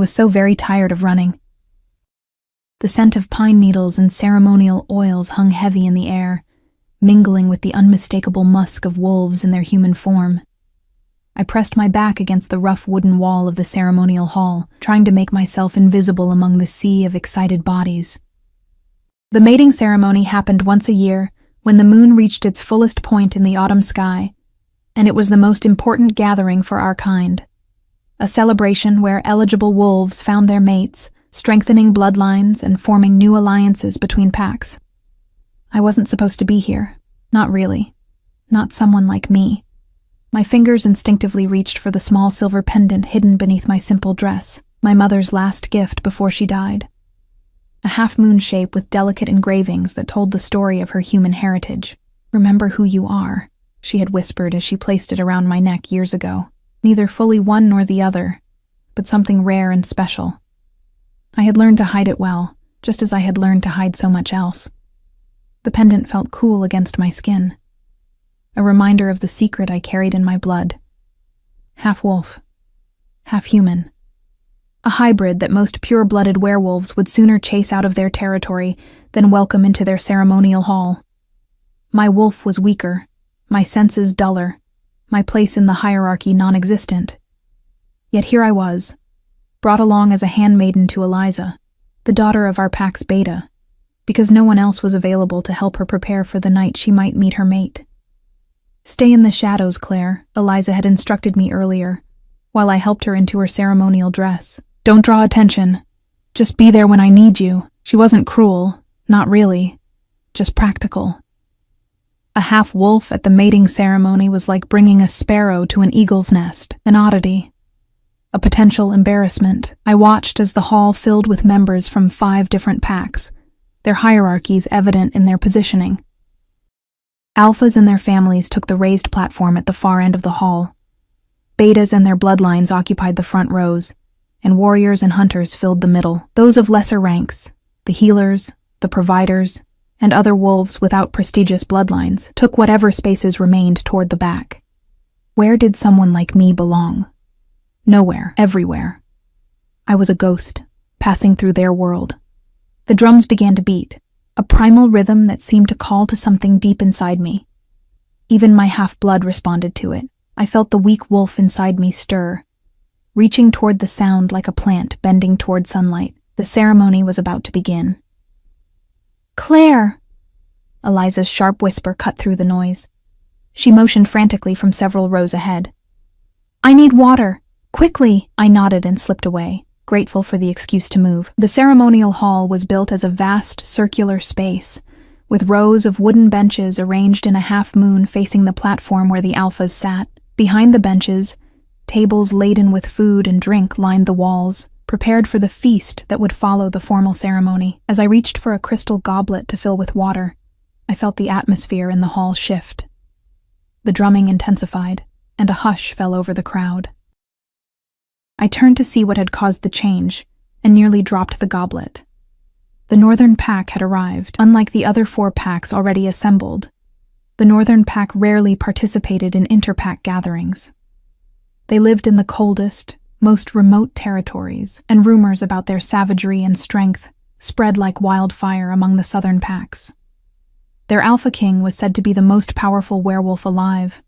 was so very tired of running. The scent of pine needles and ceremonial oils hung heavy in the air, mingling with the unmistakable musk of wolves in their human form. I pressed my back against the rough wooden wall of the ceremonial hall, trying to make myself invisible among the sea of excited bodies. The mating ceremony happened once a year, when the moon reached its fullest point in the autumn sky, and it was the most important gathering for our kind. A celebration where eligible wolves found their mates, strengthening bloodlines and forming new alliances between packs. I wasn't supposed to be here. Not really. Not someone like me. My fingers instinctively reached for the small silver pendant hidden beneath my simple dress, my mother's last gift before she died. A half-moon shape with delicate engravings that told the story of her human heritage. "Remember who you are," she had whispered as she placed it around my neck years ago. Neither fully one nor the other, but something rare and special. I had learned to hide it well, just as I had learned to hide so much else. The pendant felt cool against my skin, a reminder of the secret I carried in my blood. Half wolf, half human. A hybrid that most pure-blooded werewolves would sooner chase out of their territory than welcome into their ceremonial hall. My wolf was weaker, my senses duller, my place in the hierarchy non-existent. Yet here I was, brought along as a handmaiden to Eliza, the daughter of our pack's beta, because no one else was available to help her prepare for the night she might meet her mate. "Stay in the shadows, Claire," Eliza had instructed me earlier, while I helped her into her ceremonial dress. "Don't draw attention. Just be there when I need you." She wasn't cruel, not really, just practical. A half-wolf at the mating ceremony was like bringing a sparrow to an eagle's nest, an oddity, a potential embarrassment. I watched as the hall filled with members from 5 different packs, their hierarchies evident in their positioning. Alphas and their families took the raised platform at the far end of the hall. Betas and their bloodlines occupied the front rows, and warriors and hunters filled the middle. Those of lesser ranks, the healers, the providers, and other wolves without prestigious bloodlines, took whatever spaces remained toward the back. Where did someone like me belong? Nowhere, everywhere. I was a ghost, passing through their world. The drums began to beat, a primal rhythm that seemed to call to something deep inside me. Even my half-blood responded to it. I felt the weak wolf inside me stir, reaching toward the sound like a plant bending toward sunlight. The ceremony was about to begin. "Claire!" Eliza's sharp whisper cut through the noise. She motioned frantically from several rows ahead. "I need water. Quickly!" I nodded and slipped away, grateful for the excuse to move. The ceremonial hall was built as a vast circular space, with rows of wooden benches arranged in a half-moon facing the platform where the alphas sat. Behind the benches, tables laden with food and drink lined the walls, prepared for the feast that would follow the formal ceremony. As I reached for a crystal goblet to fill with water, I felt the atmosphere in the hall shift. The drumming intensified, and a hush fell over the crowd. I turned to see what had caused the change, and nearly dropped the goblet. The Northern Pack had arrived. Unlike the other 4 packs already assembled, the Northern Pack rarely participated in inter-pack gatherings. They lived in the coldest, most remote territories, and rumors about their savagery and strength spread like wildfire among the southern packs. Their Alpha King was said to be the most powerful werewolf alive,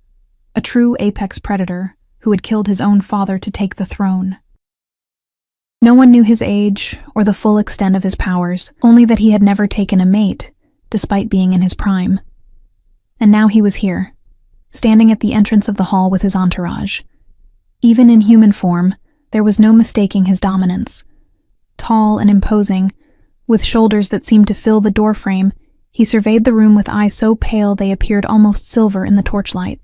a true apex predator who had killed his own father to take the throne. No one knew his age or the full extent of his powers, only that he had never taken a mate, despite being in his prime. And now he was here, standing at the entrance of the hall with his entourage. Even in human form, there was no mistaking his dominance. Tall and imposing, with shoulders that seemed to fill the doorframe, he surveyed the room with eyes so pale they appeared almost silver in the torchlight.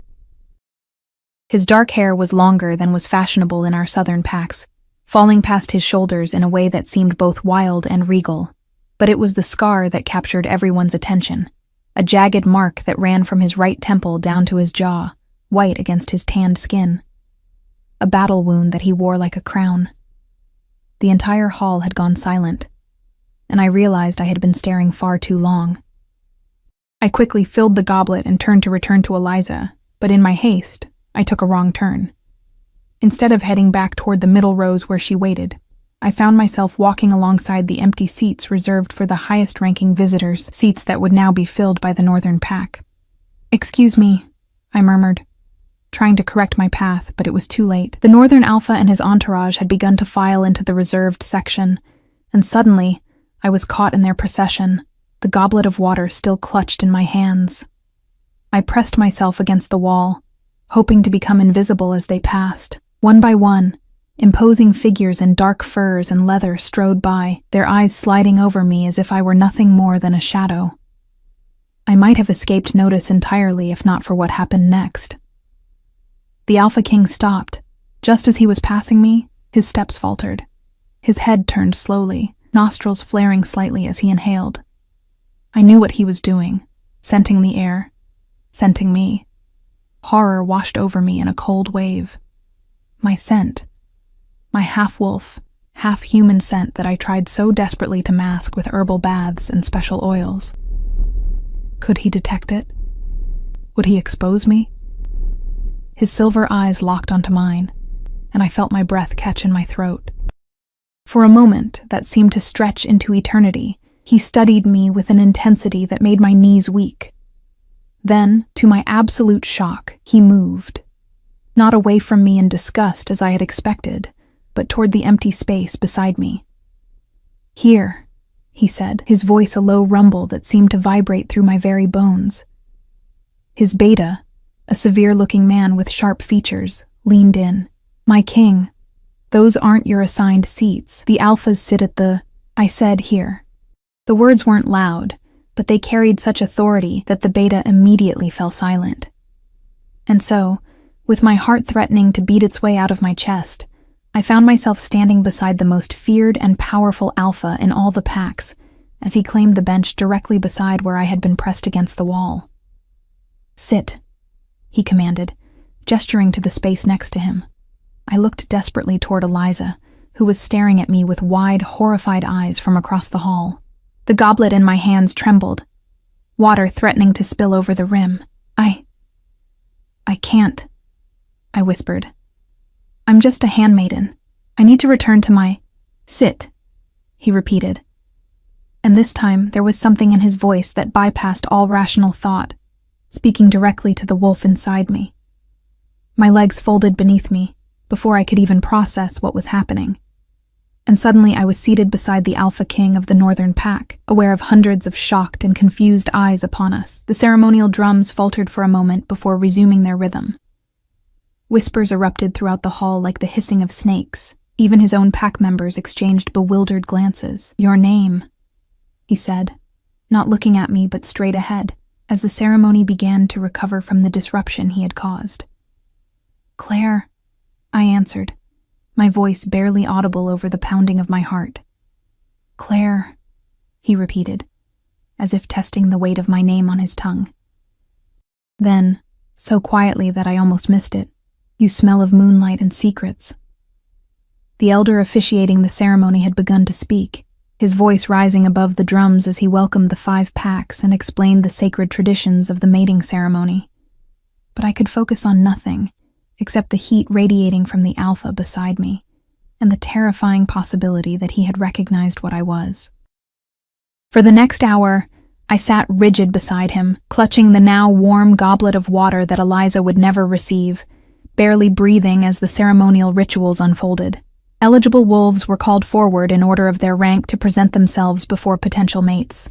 His dark hair was longer than was fashionable in our southern packs, falling past his shoulders in a way that seemed both wild and regal. But it was the scar that captured everyone's attention, a jagged mark that ran from his right temple down to his jaw, white against his tanned skin. A battle wound that he wore like a crown. The entire hall had gone silent, and I realized I had been staring far too long. I quickly filled the goblet and turned to return to Eliza, but in my haste, I took a wrong turn. Instead of heading back toward the middle rows where she waited, I found myself walking alongside the empty seats reserved for the highest-ranking visitors, seats that would now be filled by the northern pack. "Excuse me," I murmured, trying to correct my path, but it was too late. The northern alpha and his entourage had begun to file into the reserved section, and suddenly I was caught in their procession, the goblet of water still clutched in my hands. I pressed myself against the wall, hoping to become invisible as they passed. One by one, imposing figures in dark furs and leather strode by, their eyes sliding over me as if I were nothing more than a shadow. I might have escaped notice entirely if not for what happened next. The Alpha King stopped. Just as he was passing me, his steps faltered. His head turned slowly, nostrils flaring slightly as he inhaled. I knew what he was doing, scenting the air, scenting me. Horror washed over me in a cold wave. My scent, my half-wolf, half-human scent that I tried so desperately to mask with herbal baths and special oils. Could he detect it? Would he expose me? His silver eyes locked onto mine, and I felt my breath catch in my throat. For a moment that seemed to stretch into eternity, he studied me with an intensity that made my knees weak. Then, to my absolute shock, he moved. Not away from me in disgust as I had expected, but toward the empty space beside me. "Here," he said, his voice a low rumble that seemed to vibrate through my very bones. His beta, a severe-looking man with sharp features, leaned in. "My king, those aren't your assigned seats. The alphas sit at the—" I said, "here." The words weren't loud, but they carried such authority that the beta immediately fell silent. And so, with my heart threatening to beat its way out of my chest, I found myself standing beside the most feared and powerful alpha in all the packs, as he claimed the bench directly beside where I had been pressed against the wall. "Sit," he commanded, gesturing to the space next to him. I looked desperately toward Eliza, who was staring at me with wide, horrified eyes from across the hall. The goblet in my hands trembled, water threatening to spill over the rim. I can't," I whispered. "I'm just a handmaiden. I need to return to my—" "Sit," he repeated. And this time there was something in his voice that bypassed all rational thought, speaking directly to the wolf inside me. My legs folded beneath me before I could even process what was happening. And suddenly I was seated beside the Alpha King of the Northern Pack, aware of hundreds of shocked and confused eyes upon us. The ceremonial drums faltered for a moment before resuming their rhythm. Whispers erupted throughout the hall like the hissing of snakes. Even his own pack members exchanged bewildered glances. "Your name," he said, not looking at me but straight ahead, as the ceremony began to recover from the disruption he had caused. "Claire," I answered, my voice barely audible over the pounding of my heart. "Claire," he repeated, as if testing the weight of my name on his tongue. Then, so quietly that I almost missed it, "You smell of moonlight and secrets." The elder officiating the ceremony had begun to speak, his voice rising above the drums as he welcomed the 5 packs and explained the sacred traditions of the mating ceremony. But I could focus on nothing except the heat radiating from the alpha beside me, and the terrifying possibility that he had recognized what I was. For the next hour, I sat rigid beside him, clutching the now warm goblet of water that Eliza would never receive, barely breathing as the ceremonial rituals unfolded. Eligible wolves were called forward in order of their rank to present themselves before potential mates.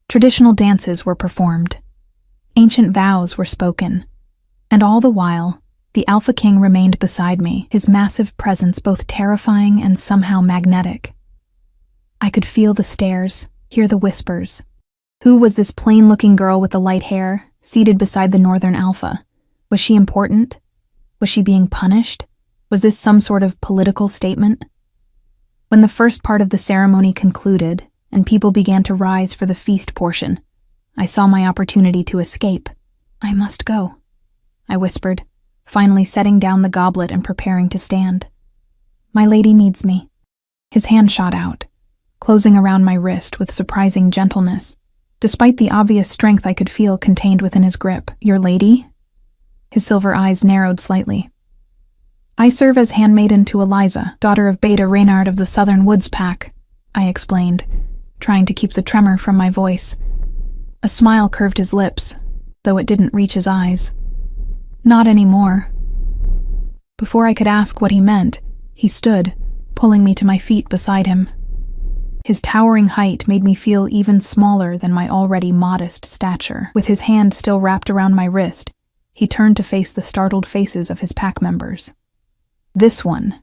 Traditional dances were performed. Ancient vows were spoken. And all the while, the Alpha King remained beside me, his massive presence both terrifying and somehow magnetic. I could feel the stares, hear the whispers. Who was this plain-looking girl with the light hair, seated beside the Northern Alpha? Was she important? Was she being punished? Was this some sort of political statement? When the first part of the ceremony concluded, and people began to rise for the feast portion, I saw my opportunity to escape. "I must go," I whispered, finally setting down the goblet and preparing to stand. "My lady needs me." His hand shot out, closing around my wrist with surprising gentleness, despite the obvious strength I could feel contained within his grip. "Your lady?" His silver eyes narrowed slightly. I serve as handmaiden to Eliza, daughter of Beta Reynard of the Southern Woods Pack, I explained, trying to keep the tremor from my voice. A smile curved his lips, though it didn't reach his eyes. Not anymore. Before I could ask what he meant, he stood, pulling me to my feet beside him. His towering height made me feel even smaller than my already modest stature. With his hand still wrapped around my wrist, he turned to face the startled faces of his pack members. "This one,"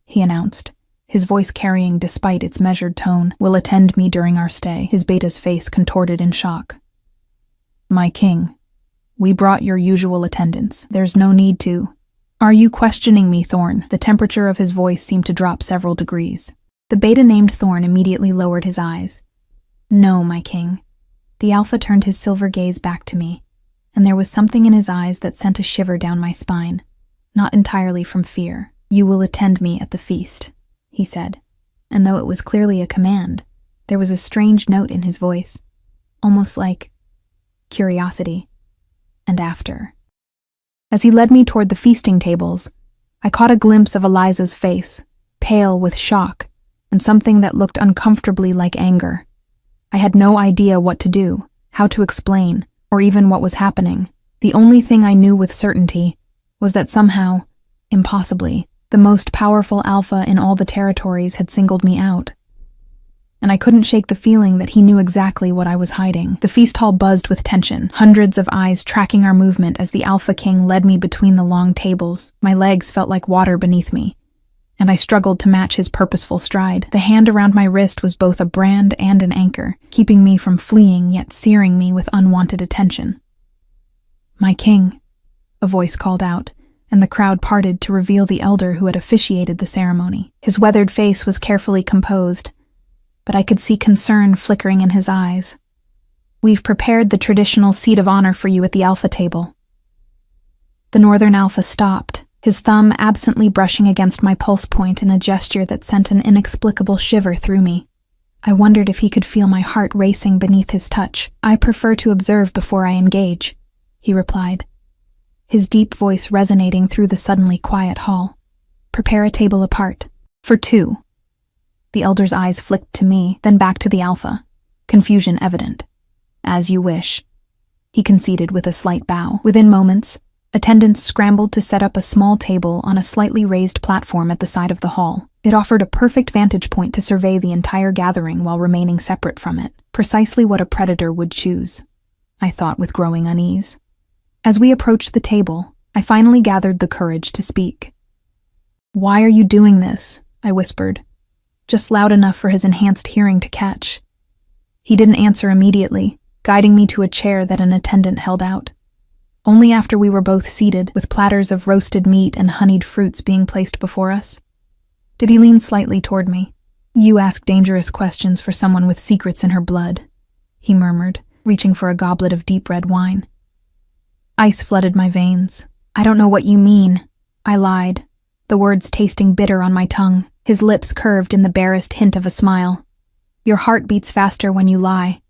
he announced, his voice carrying despite its measured tone, "will attend me during our stay." His Beta's face contorted in shock. "My king, we brought your usual attendants. There's no need to." "Are you questioning me, Thorn?" The temperature of his voice seemed to drop several degrees. The Beta named Thorn immediately lowered his eyes. "No, my king." The Alpha turned his silver gaze back to me, and there was something in his eyes that sent a shiver down my spine, not entirely from fear. "You will attend me at the feast," he said, and though it was clearly a command, there was a strange note in his voice, almost like curiosity. "And after." As he led me toward the feasting tables, I caught a glimpse of Eliza's face, pale with shock, and something that looked uncomfortably like anger. I had no idea what to do, how to explain, or even what was happening. The only thing I knew with certainty was that somehow, impossibly, the most powerful Alpha in all the territories had singled me out. And I couldn't shake the feeling that he knew exactly what I was hiding. The feast hall buzzed with tension, hundreds of eyes tracking our movement as the Alpha King led me between the long tables. My legs felt like water beneath me, and I struggled to match his purposeful stride. The hand around my wrist was both a brand and an anchor, keeping me from fleeing yet searing me with unwanted attention. "My king," a voice called out, and the crowd parted to reveal the elder who had officiated the ceremony. His weathered face was carefully composed, but I could see concern flickering in his eyes. "We've prepared the traditional seat of honor for you at the Alpha table." The Northern Alpha stopped, his thumb absently brushing against my pulse point in a gesture that sent an inexplicable shiver through me. I wondered if he could feel my heart racing beneath his touch. "I prefer to observe before I engage," he replied, his deep voice resonating through the suddenly quiet hall. "Prepare a table apart. For two." The elder's eyes flicked to me, then back to the Alpha, confusion evident. "As you wish," he conceded with a slight bow. Within moments, attendants scrambled to set up a small table on a slightly raised platform at the side of the hall. It offered a perfect vantage point to survey the entire gathering while remaining separate from it, precisely what a predator would choose, I thought with growing unease. As we approached the table, I finally gathered the courage to speak. "Why are you doing this?" I whispered, just loud enough for his enhanced hearing to catch. He didn't answer immediately, guiding me to a chair that an attendant held out. Only after we were both seated, with platters of roasted meat and honeyed fruits being placed before us, did he lean slightly toward me. "You ask dangerous questions for someone with secrets in her blood," he murmured, reaching for a goblet of deep red wine. Ice flooded my veins. "I don't know what you mean," I lied, the words tasting bitter on my tongue. His lips curved in the barest hint of a smile. "Your heart beats faster when you lie.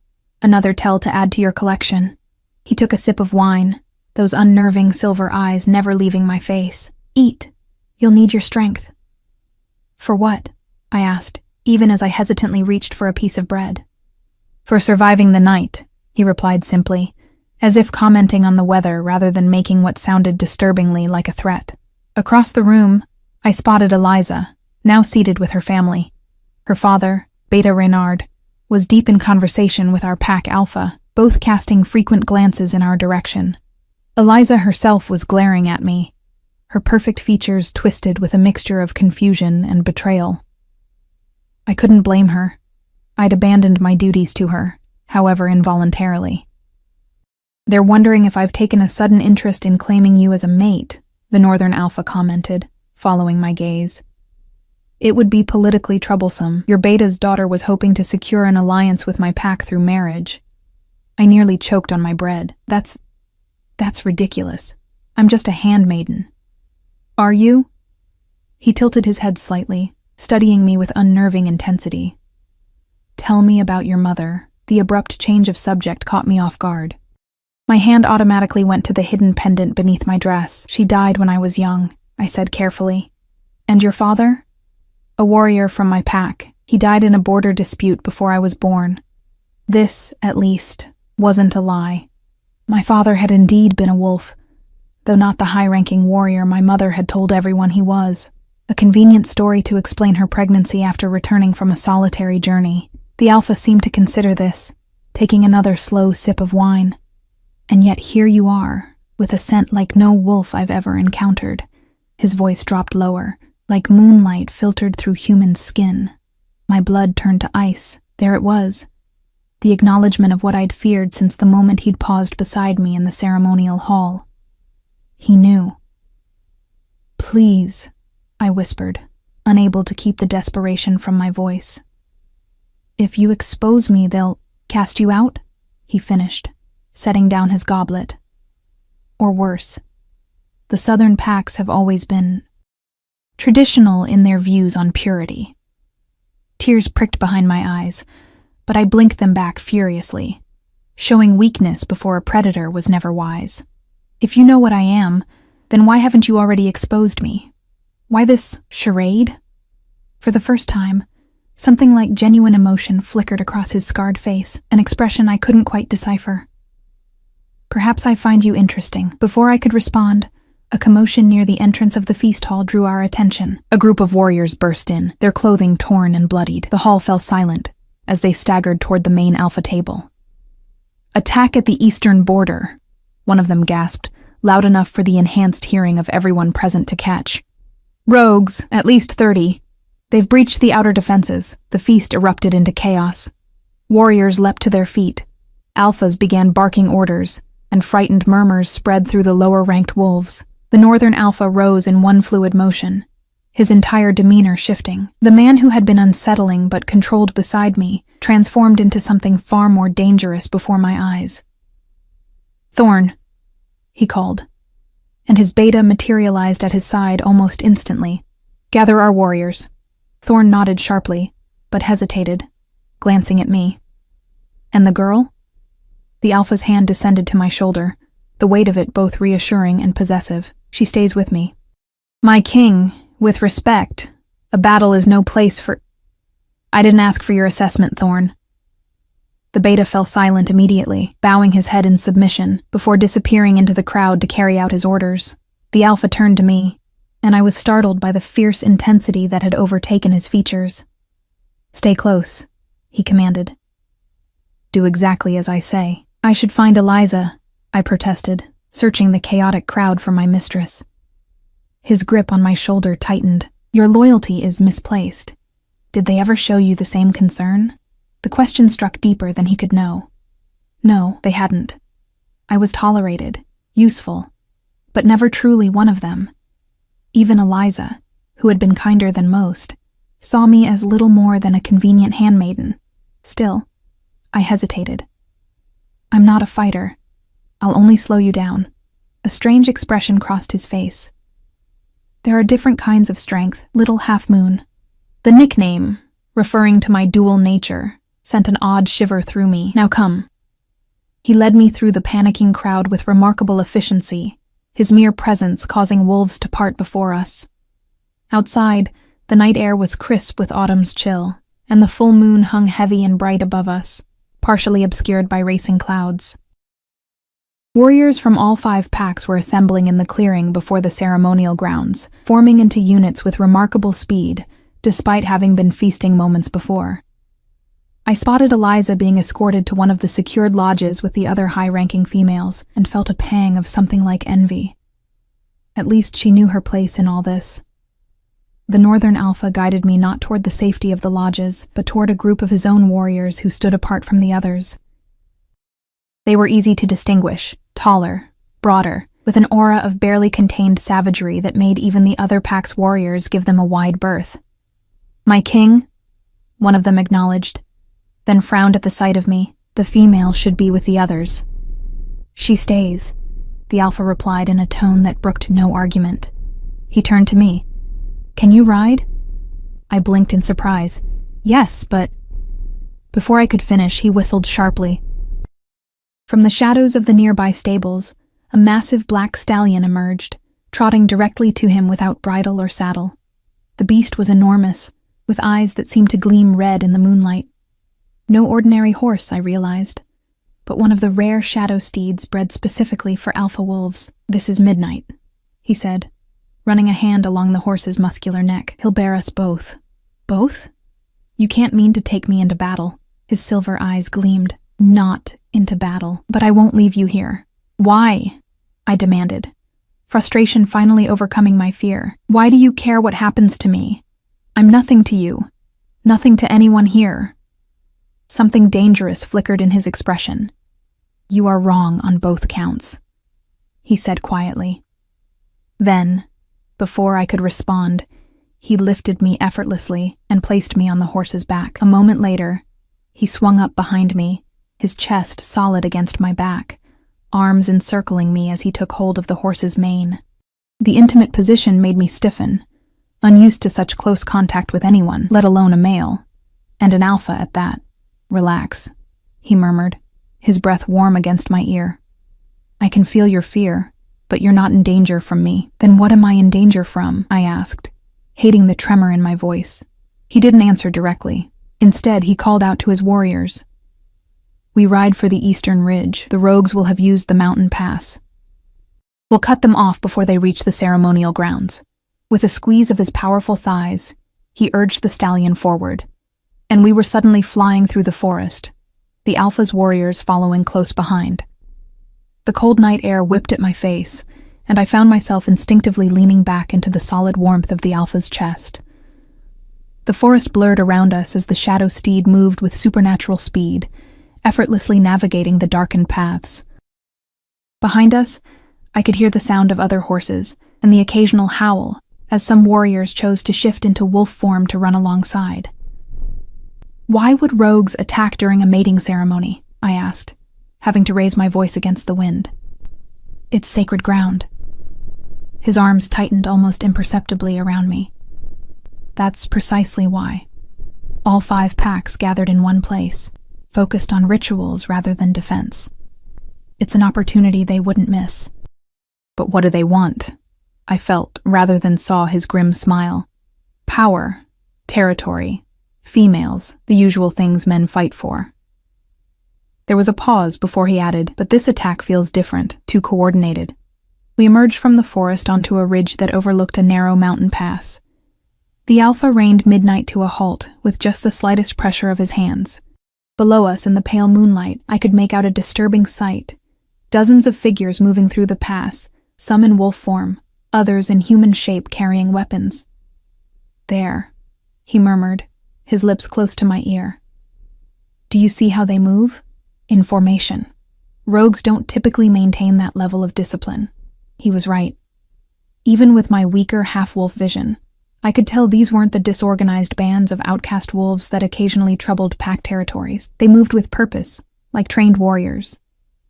Another tell to add to your collection." He took a sip of wine, those unnerving silver eyes never leaving my face. "Eat. You'll need your strength." "For what?" I asked, even as I hesitantly reached for a piece of bread. "For surviving the night," he replied simply, as if commenting on the weather rather than making what sounded disturbingly like a threat. Across the room, I spotted Eliza, now seated with her family. Her father, Beta Reynard, was deep in conversation with our pack Alpha, both casting frequent glances in our direction. Eliza herself was glaring at me, her perfect features twisted with a mixture of confusion and betrayal. I couldn't blame her. I'd abandoned my duties to her, however involuntarily. "They're wondering if I've taken a sudden interest in claiming you as a mate," the Northern Alpha commented, following my gaze. "It would be politically troublesome. Your Beta's daughter was hoping to secure an alliance with my pack through marriage." I nearly choked on my bread. That's ridiculous. I'm just a handmaiden." "Are you?" He tilted his head slightly, studying me with unnerving intensity. "Tell me about your mother." The abrupt change of subject caught me off guard. My hand automatically went to the hidden pendant beneath my dress. "She died when I was young. I said carefully. And your father? A warrior from my pack. He died in a border dispute before I was born. This, at least, wasn't a lie. My father had indeed been a wolf, though not the high-ranking warrior my mother had told everyone he was. A convenient story to explain her pregnancy after returning from a solitary journey. The alpha seemed to consider this, taking another slow sip of wine. And yet here you are, with a scent like no wolf I've ever encountered. His voice dropped lower, like moonlight filtered through human skin. My blood turned to ice. There it was. The acknowledgement of what I'd feared since the moment he'd paused beside me in the ceremonial hall. He knew. Please, I whispered, unable to keep the desperation from my voice. If you expose me, they'll cast you out? He finished, setting down his goblet. Or worse. The southern packs have always been traditional in their views on purity. Tears pricked behind my eyes, but I blinked them back furiously. Showing weakness before a predator was never wise. If you know what I am, then why haven't you already exposed me? Why this charade? For the first time, something like genuine emotion flickered across his scarred face, an expression I couldn't quite decipher. Perhaps I find you interesting. Before I could respond, a commotion near the entrance of the feast hall drew our attention. A group of warriors burst in, their clothing torn and bloodied. The hall fell silent as they staggered toward the main alpha table. Attack at the eastern border, one of them gasped, loud enough for the enhanced hearing of everyone present to catch. Rogues, at least 30. They've breached the outer defenses. The feast erupted into chaos. Warriors leapt to their feet. Alphas began barking orders, and frightened murmurs spread through the lower-ranked wolves. The northern alpha rose in one fluid motion, his entire demeanor shifting. The man who had been unsettling but controlled beside me transformed into something far more dangerous before my eyes. Thorn, he called, and his beta materialized at his side almost instantly. Gather our warriors. Thorn nodded sharply, but hesitated, glancing at me. And the girl? The alpha's hand descended to my shoulder, the weight of it both reassuring and possessive. She stays with me. My king, with respect, a battle is no place for— I didn't ask for your assessment, Thorn. The beta fell silent immediately, bowing his head in submission, before disappearing into the crowd to carry out his orders. The alpha turned to me, and I was startled by the fierce intensity that had overtaken his features. Stay close, he commanded. Do exactly as I say. I should find Eliza, I protested, searching the chaotic crowd for my mistress. His grip on my shoulder tightened. Your loyalty is misplaced. Did they ever show you the same concern? The question struck deeper than he could know. No, they hadn't. I was tolerated, useful, but never truly one of them. Even Eliza, who had been kinder than most, saw me as little more than a convenient handmaiden. Still, I hesitated. I'm not a fighter. I'll only slow you down. A strange expression crossed his face. There are different kinds of strength, little half-moon. The nickname, referring to my dual nature, sent an odd shiver through me. Now come. He led me through the panicking crowd with remarkable efficiency, his mere presence causing wolves to part before us. Outside, the night air was crisp with autumn's chill, and the full moon hung heavy and bright above us, partially obscured by racing clouds. Warriors from all 5 packs were assembling in the clearing before the ceremonial grounds, forming into units with remarkable speed, despite having been feasting moments before. I spotted Eliza being escorted to one of the secured lodges with the other high-ranking females, and felt a pang of something like envy. At least she knew her place in all this. The Northern Alpha guided me not toward the safety of the lodges, but toward a group of his own warriors who stood apart from the others. They were easy to distinguish, taller, broader, with an aura of barely contained savagery that made even the other pack's warriors give them a wide berth. My king, one of them acknowledged, then frowned at the sight of me. The female should be with the others. She stays, the Alpha replied in a tone that brooked no argument. He turned to me. Can you ride? I blinked in surprise. Yes, but— Before I could finish, he whistled sharply. From the shadows of the nearby stables, a massive black stallion emerged, trotting directly to him without bridle or saddle. The beast was enormous, with eyes that seemed to gleam red in the moonlight. No ordinary horse, I realized, but one of the rare shadow steeds bred specifically for alpha wolves. "This is Midnight," he said, running a hand along the horse's muscular neck. "He'll bear us both." "Both? You can't mean to take me into battle." His silver eyes gleamed. "Not into battle, but I won't leave you here." "Why?" I demanded, frustration finally overcoming my fear. "Why do you care what happens to me? I'm nothing to you, nothing to anyone here." Something dangerous flickered in his expression. "You are wrong on both counts," he said quietly. Then, before I could respond, he lifted me effortlessly and placed me on the horse's back. A moment later, he swung up behind me, his chest solid against my back, arms encircling me as he took hold of the horse's mane. The intimate position made me stiffen, unused to such close contact with anyone, let alone a male, and an alpha at that. "Relax," he murmured, his breath warm against my ear. "I can feel your fear, but you're not in danger from me." "Then what am I in danger from?" I asked, hating the tremor in my voice. He didn't answer directly. Instead, he called out to his warriors. "We ride for the eastern ridge. The rogues will have used the mountain pass. We'll cut them off before they reach the ceremonial grounds." With a squeeze of his powerful thighs, he urged the stallion forward, and we were suddenly flying through the forest, the Alpha's warriors following close behind. The cold night air whipped at my face, and I found myself instinctively leaning back into the solid warmth of the Alpha's chest. The forest blurred around us as the shadow steed moved with supernatural speed, effortlessly navigating the darkened paths. Behind us, I could hear the sound of other horses and the occasional howl as some warriors chose to shift into wolf form to run alongside. "Why would rogues attack during a mating ceremony?" I asked, having to raise my voice against the wind. "It's sacred ground." His arms tightened almost imperceptibly around me. "That's precisely why. All 5 packs gathered in one place, focused on rituals rather than defense. It's an opportunity they wouldn't miss." "But what do they want?" I felt, rather than saw his grim smile. "Power, territory, females, the usual things men fight for." There was a pause before he added, "But this attack feels different, too coordinated." We emerged from the forest onto a ridge that overlooked a narrow mountain pass. The Alpha reined Midnight to a halt with just the slightest pressure of his hands. Below us in the pale moonlight, I could make out a disturbing sight. Dozens of figures moving through the pass, some in wolf form, others in human shape carrying weapons. "There," he murmured, his lips close to my ear. "Do you see how they move? In formation. Rogues don't typically maintain that level of discipline." He was right. Even with my weaker half-wolf vision, I could tell these weren't the disorganized bands of outcast wolves that occasionally troubled pack territories. They moved with purpose, like trained warriors.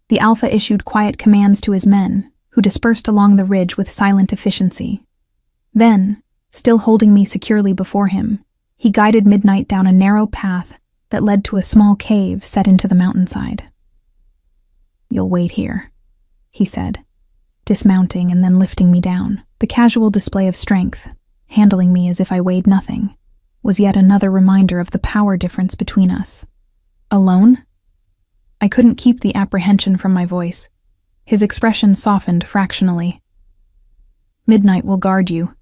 The Alpha issued quiet commands to his men, who dispersed along the ridge with silent efficiency. Then, still holding me securely before him, he guided Midnight down a narrow path that led to a small cave set into the mountainside. "You'll wait here," he said, dismounting and then lifting me down. The casual display of strength, handling me as if I weighed nothing, was yet another reminder of the power difference between us. "Alone?" I couldn't keep the apprehension from my voice. His expression softened fractionally. "Midnight will guard you.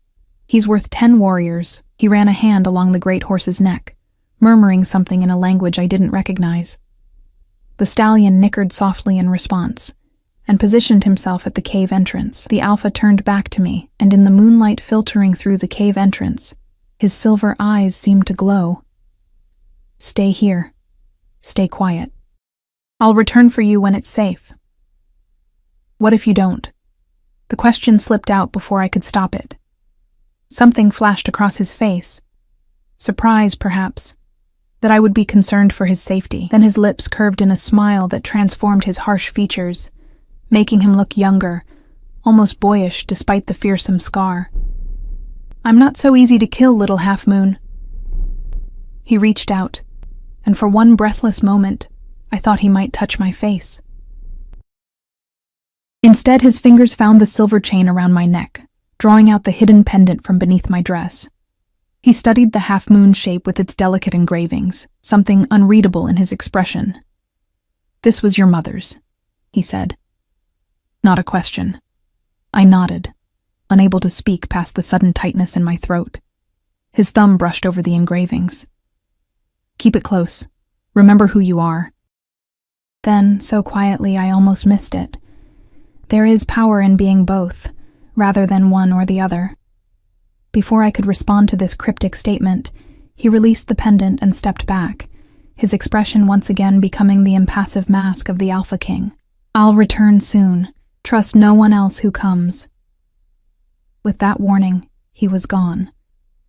He's worth 10 warriors." He ran a hand along the great horse's neck, murmuring something in a language I didn't recognize. The stallion nickered softly in response, and positioned himself at the cave entrance. The Alpha turned back to me, and in the moonlight filtering through the cave entrance, his silver eyes seemed to glow. "Stay here. Stay quiet. I'll return for you when it's safe." "What if you don't?" The question slipped out before I could stop it. Something flashed across his face. Surprise, perhaps, that I would be concerned for his safety. Then his lips curved in a smile that transformed his harsh features, making him look younger, almost boyish despite the fearsome scar. "I'm not so easy to kill, little half-moon." He reached out, and for one breathless moment, I thought he might touch my face. Instead, his fingers found the silver chain around my neck, drawing out the hidden pendant from beneath my dress. He studied the half-moon shape with its delicate engravings, something unreadable in his expression. "This was your mother's," he said. Not a question. I nodded, unable to speak past the sudden tightness in my throat. His thumb brushed over the engravings. "Keep it close. Remember who you are." Then, so quietly I almost missed it. There is power in being both, rather than one or the other. Before I could respond to this cryptic statement, he released the pendant and stepped back, his expression once again becoming the impassive mask of the Alpha King. "I'll return soon. Trust no one else who comes." With that warning, he was gone,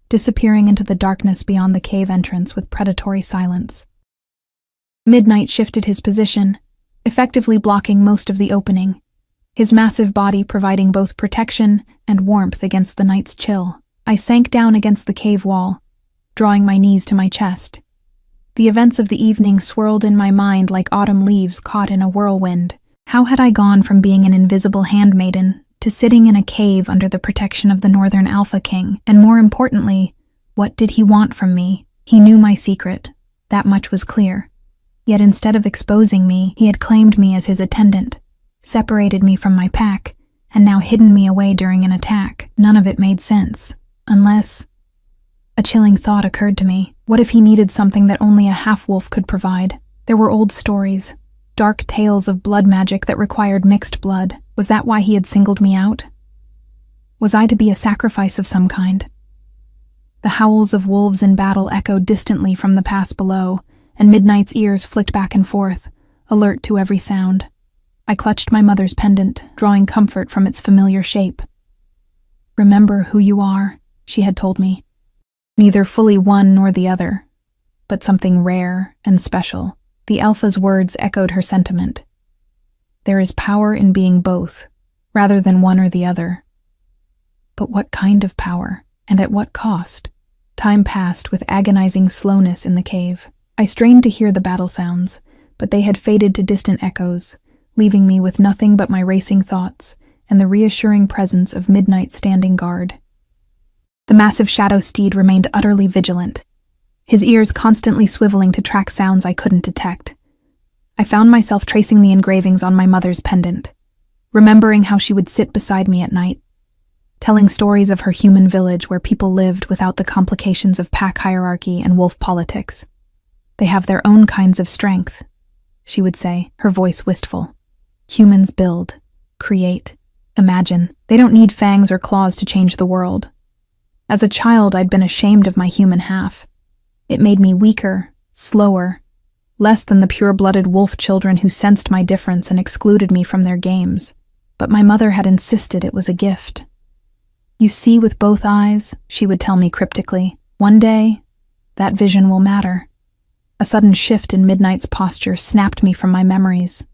disappearing into the darkness beyond the cave entrance with predatory silence. Midnight shifted his position, effectively blocking most of the opening, his massive body providing both protection and warmth against the night's chill. I sank down against the cave wall, drawing my knees to my chest. The events of the evening swirled in my mind like autumn leaves caught in a whirlwind. How had I gone from being an invisible handmaiden to sitting in a cave under the protection of the Northern Alpha King? And more importantly, what did he want from me? He knew my secret. That much was clear. Yet instead of exposing me, he had claimed me as his attendant, separated me from my pack, and now hidden me away during an attack. None of it made sense. Unless... A chilling thought occurred to me. What if he needed something that only a half-wolf could provide? There were old stories, dark tales of blood magic that required mixed blood. Was that why he had singled me out? Was I to be a sacrifice of some kind? The howls of wolves in battle echoed distantly from the pass below, and Midnight's ears flicked back and forth, alert to every sound. I clutched my mother's pendant, drawing comfort from its familiar shape. "Remember who you are," she had told me. Neither fully one nor the other, but something rare and special. The Alpha's words echoed her sentiment. There is power in being both, rather than one or the other. But what kind of power, and at what cost? Time passed with agonizing slowness in the cave. I strained to hear the battle sounds, but they had faded to distant echoes, leaving me with nothing but my racing thoughts and the reassuring presence of Midnight standing guard. The massive shadow steed remained utterly vigilant, his ears constantly swiveling to track sounds I couldn't detect. I found myself tracing the engravings on my mother's pendant, remembering how she would sit beside me at night, telling stories of her human village where people lived without the complications of pack hierarchy and wolf politics. "They have their own kinds of strength," she would say, her voice wistful. "Humans build, create, imagine. They don't need fangs or claws to change the world." As a child, I'd been ashamed of my human half. It made me weaker, slower, less than the pure-blooded wolf children who sensed my difference and excluded me from their games. But my mother had insisted it was a gift. "You see with both eyes," she would tell me cryptically. "One day, that vision will matter." A sudden shift in Midnight's posture snapped me from my memories.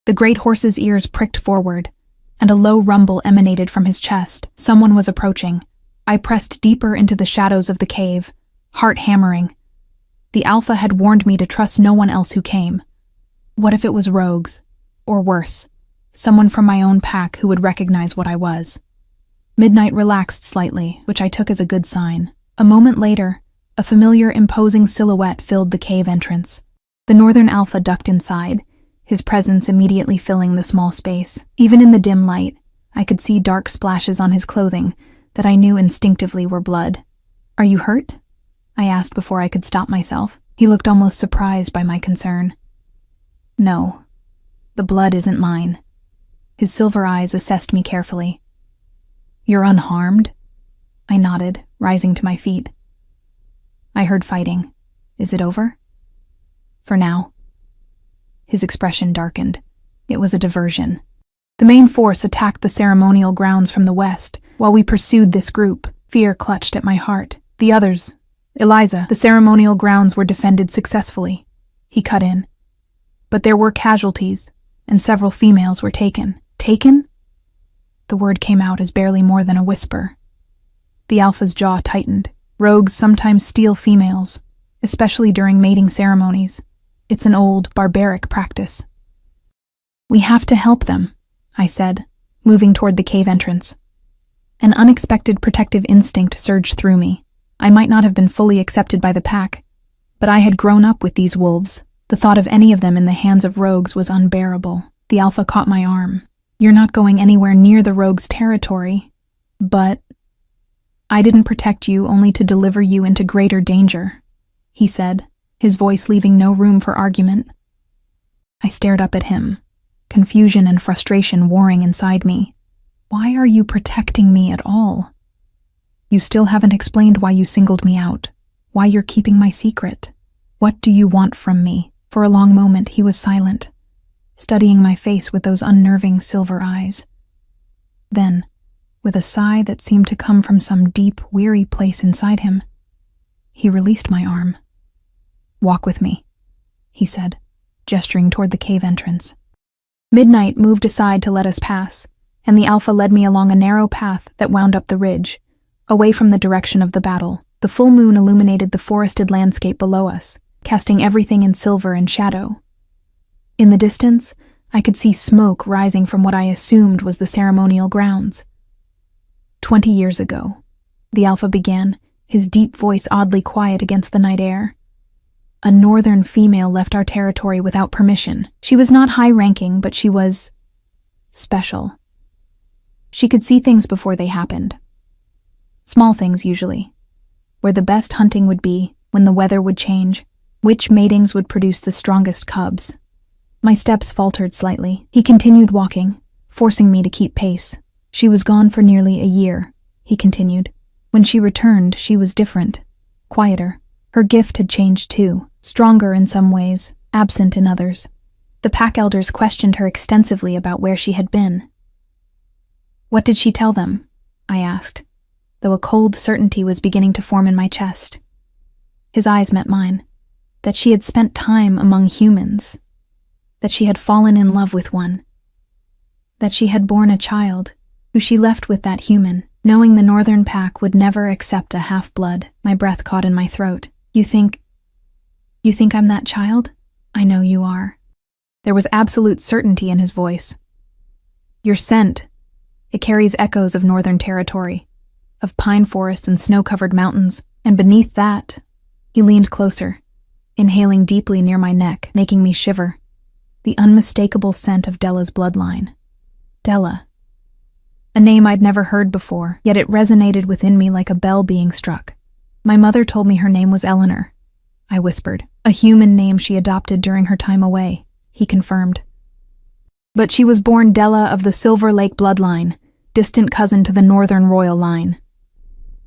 The great horse's ears pricked forward, and a low rumble emanated from his chest. Someone was approaching. I pressed deeper into the shadows of the cave, heart hammering. The Alpha had warned me to trust no one else who came. What if it was rogues? Or worse, someone from my own pack who would recognize what I was? Midnight relaxed slightly, which I took as a good sign. A moment later, a familiar, imposing silhouette filled the cave entrance. The Northern Alpha ducked inside, his presence immediately filling the small space. Even in the dim light, I could see dark splashes on his clothing that I knew instinctively were blood. "Are you hurt?" I asked before I could stop myself. He looked almost surprised by my concern. "No, the blood isn't mine." His silver eyes assessed me carefully. "You're unharmed?" I nodded, rising to my feet. "I heard fighting. Is it over?" "For now." His expression darkened. It was a diversion. The main force attacked the ceremonial grounds from the west. While we pursued this group, fear clutched at my heart. The others, Eliza, the ceremonial grounds were defended successfully. He cut in. But there were casualties, and several females were taken. Taken? The word came out as barely more than a whisper. The Alpha's jaw tightened. Rogues sometimes steal females, especially during mating ceremonies. It's an old, barbaric practice. "We have to help them," I said, moving toward the cave entrance. An unexpected protective instinct surged through me. I might not have been fully accepted by the pack, but I had grown up with these wolves. The thought of any of them in the hands of rogues was unbearable. The alpha caught my arm. "You're not going anywhere near the rogues' territory." "But I didn't protect you only to deliver you into greater danger," he said, his voice leaving no room for argument. I stared up at him, confusion and frustration warring inside me. "Why are you protecting me at all? You still haven't explained why you singled me out, why you're keeping my secret. What do you want from me?" For a long moment he was silent, studying my face with those unnerving silver eyes. Then, with a sigh that seemed to come from some deep, weary place inside him, he released my arm. "Walk with me," he said, gesturing toward the cave entrance. Midnight moved aside to let us pass, and the alpha led me along a narrow path that wound up the ridge, away from the direction of the battle. The full moon illuminated the forested landscape below us, casting everything in silver and shadow. In the distance, I could see smoke rising from what I assumed was the ceremonial grounds. 20 years ago, the alpha began, his deep voice oddly quiet against the night air. A northern female left our territory without permission. She was not high-ranking, but she was special. She could see things before they happened. Small things, usually. Where the best hunting would be, when the weather would change, which matings would produce the strongest cubs. My steps faltered slightly. He continued walking, forcing me to keep pace. "She was gone for nearly a year," he continued. "When she returned, she was different, quieter. Her gift had changed too, stronger in some ways, absent in others. The pack elders questioned her extensively about where she had been." "What did she tell them?" I asked, though a cold certainty was beginning to form in my chest. His eyes met mine. That she had spent time among humans. That she had fallen in love with one. That she had borne a child, who she left with that human, knowing the northern pack would never accept a half-blood. My breath caught in my throat. You think I'm that child? I know you are." There was absolute certainty in his voice. "Your scent. It carries echoes of northern territory, of pine forests and snow-covered mountains, and beneath that," he leaned closer, inhaling deeply near my neck, making me shiver. "The unmistakable scent of Della's bloodline. Della. A name I'd never heard before, yet it resonated within me like a bell being struck. My mother told me her name was Eleanor," I whispered. "A human name she adopted during her time away," he confirmed. "But she was born Della of the Silver Lake bloodline, distant cousin to the northern royal line."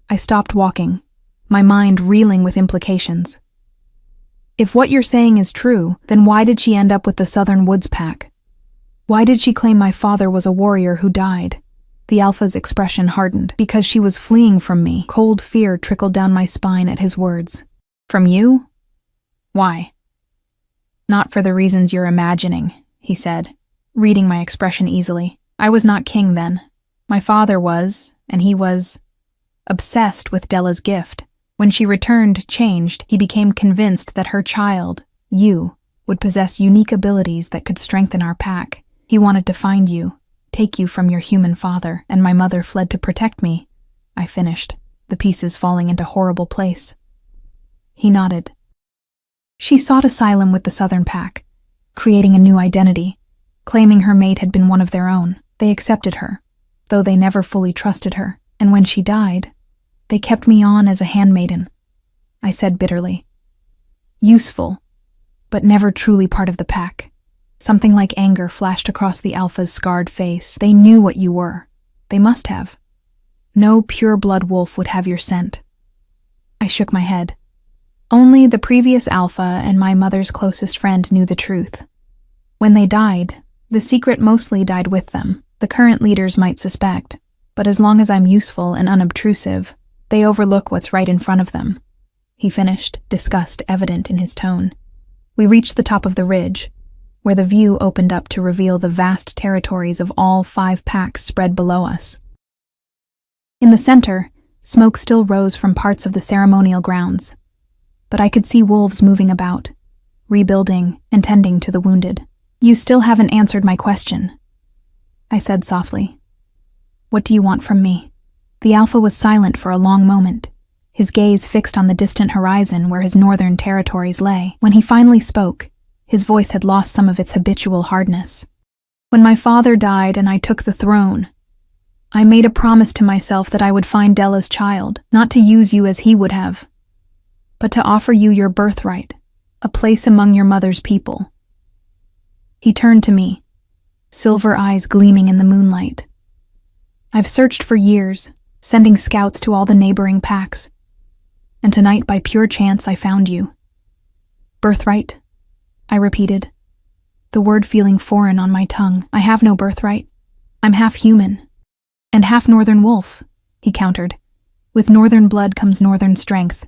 I stopped walking, my mind reeling with implications. If what you're saying is true, then why did she end up with the Southern Woods Pack? Why did she claim my father was a warrior who died? The alpha's expression hardened. "Because she was fleeing from me." Cold fear trickled down my spine at his words. "From you? Why?" "Not for the reasons you're imagining," he said, reading my expression easily. "I was not king then. My father was, and he was obsessed with Della's gift. When she returned, changed, he became convinced that her child, you, would possess unique abilities that could strengthen our pack. He wanted to find you, take you from your human father, and my mother fled to protect me," I finished, the pieces falling into horrible place. He nodded. "She sought asylum with the Southern Pack, creating a new identity, claiming her mate had been one of their own. They accepted her, though they never fully trusted her, and when she died, they kept me on as a handmaiden," I said bitterly. "Useful, but never truly part of the pack." Something like anger flashed across the alpha's scarred face. "They knew what you were. They must have. No pure-blood wolf would have your scent." I shook my head. "Only the previous alpha and my mother's closest friend knew the truth. When they died, the secret mostly died with them. The current leaders might suspect, but as long as I'm useful and unobtrusive, they overlook what's right in front of them," he finished, disgust evident in his tone. We reached the top of the ridge, where the view opened up to reveal the vast territories of all 5 packs spread below us. In the center, smoke still rose from parts of the ceremonial grounds, but I could see wolves moving about, rebuilding and tending to the wounded. "You still haven't answered my question," I said softly. "What do you want from me?" The Alpha was silent for a long moment, his gaze fixed on the distant horizon where his northern territories lay. When he finally spoke, his voice had lost some of its habitual hardness. When my father died and I took the throne, I made a promise to myself that I would find Della's child, not to use you as he would have, but to offer you your birthright, a place among your mother's people. He turned to me, silver eyes gleaming in the moonlight. I've searched for years, sending scouts to all the neighboring packs, and tonight by pure chance I found you. Birthright, I repeated, the word feeling foreign on my tongue. I have no birthright. I'm half human, and half northern wolf, he countered. With northern blood comes northern strength,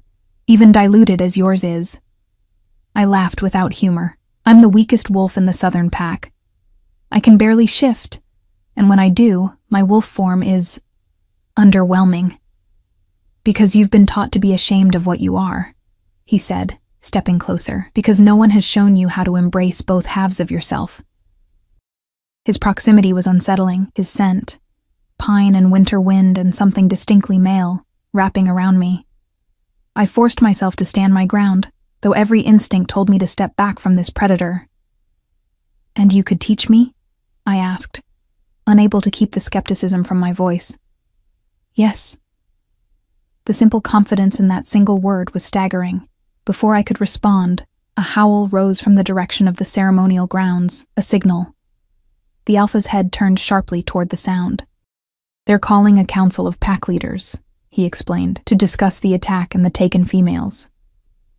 even diluted as yours is. I laughed without humor. I'm the weakest wolf in the southern pack. I can barely shift, and when I do, my wolf form is underwhelming. Because you've been taught to be ashamed of what you are, he said, stepping closer, because no one has shown you how to embrace both halves of yourself. His proximity was unsettling, his scent, pine and winter wind and something distinctly male, wrapping around me. I forced myself to stand my ground, though every instinct told me to step back from this predator. And you could teach me? I asked, unable to keep the skepticism from my voice. Yes. The simple confidence in that single word was staggering. Before I could respond, a howl rose from the direction of the ceremonial grounds, a signal. The Alpha's head turned sharply toward the sound. They're calling a council of pack leaders, he explained, to discuss the attack and the taken females.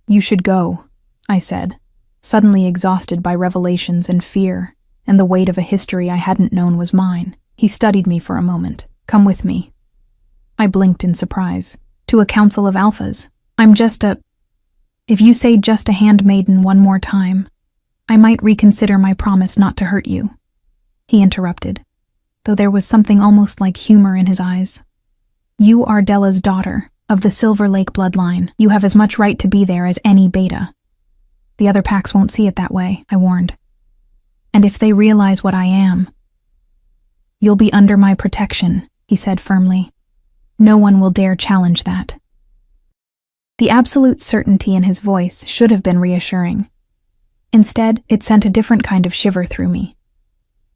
You should go, I said, suddenly exhausted by revelations and fear, and the weight of a history I hadn't known was mine. He studied me for a moment. Come with me. I blinked in surprise. To a council of Alphas. I'm just a... If you say just a handmaiden one more time, I might reconsider my promise not to hurt you. He interrupted, though there was something almost like humor in his eyes. You are Della's daughter, of the Silver Lake bloodline. You have as much right to be there as any beta. The other packs won't see it that way, I warned. And if they realize what I am, you'll be under my protection, he said firmly. No one will dare challenge that. The absolute certainty in his voice should have been reassuring. Instead, it sent a different kind of shiver through me.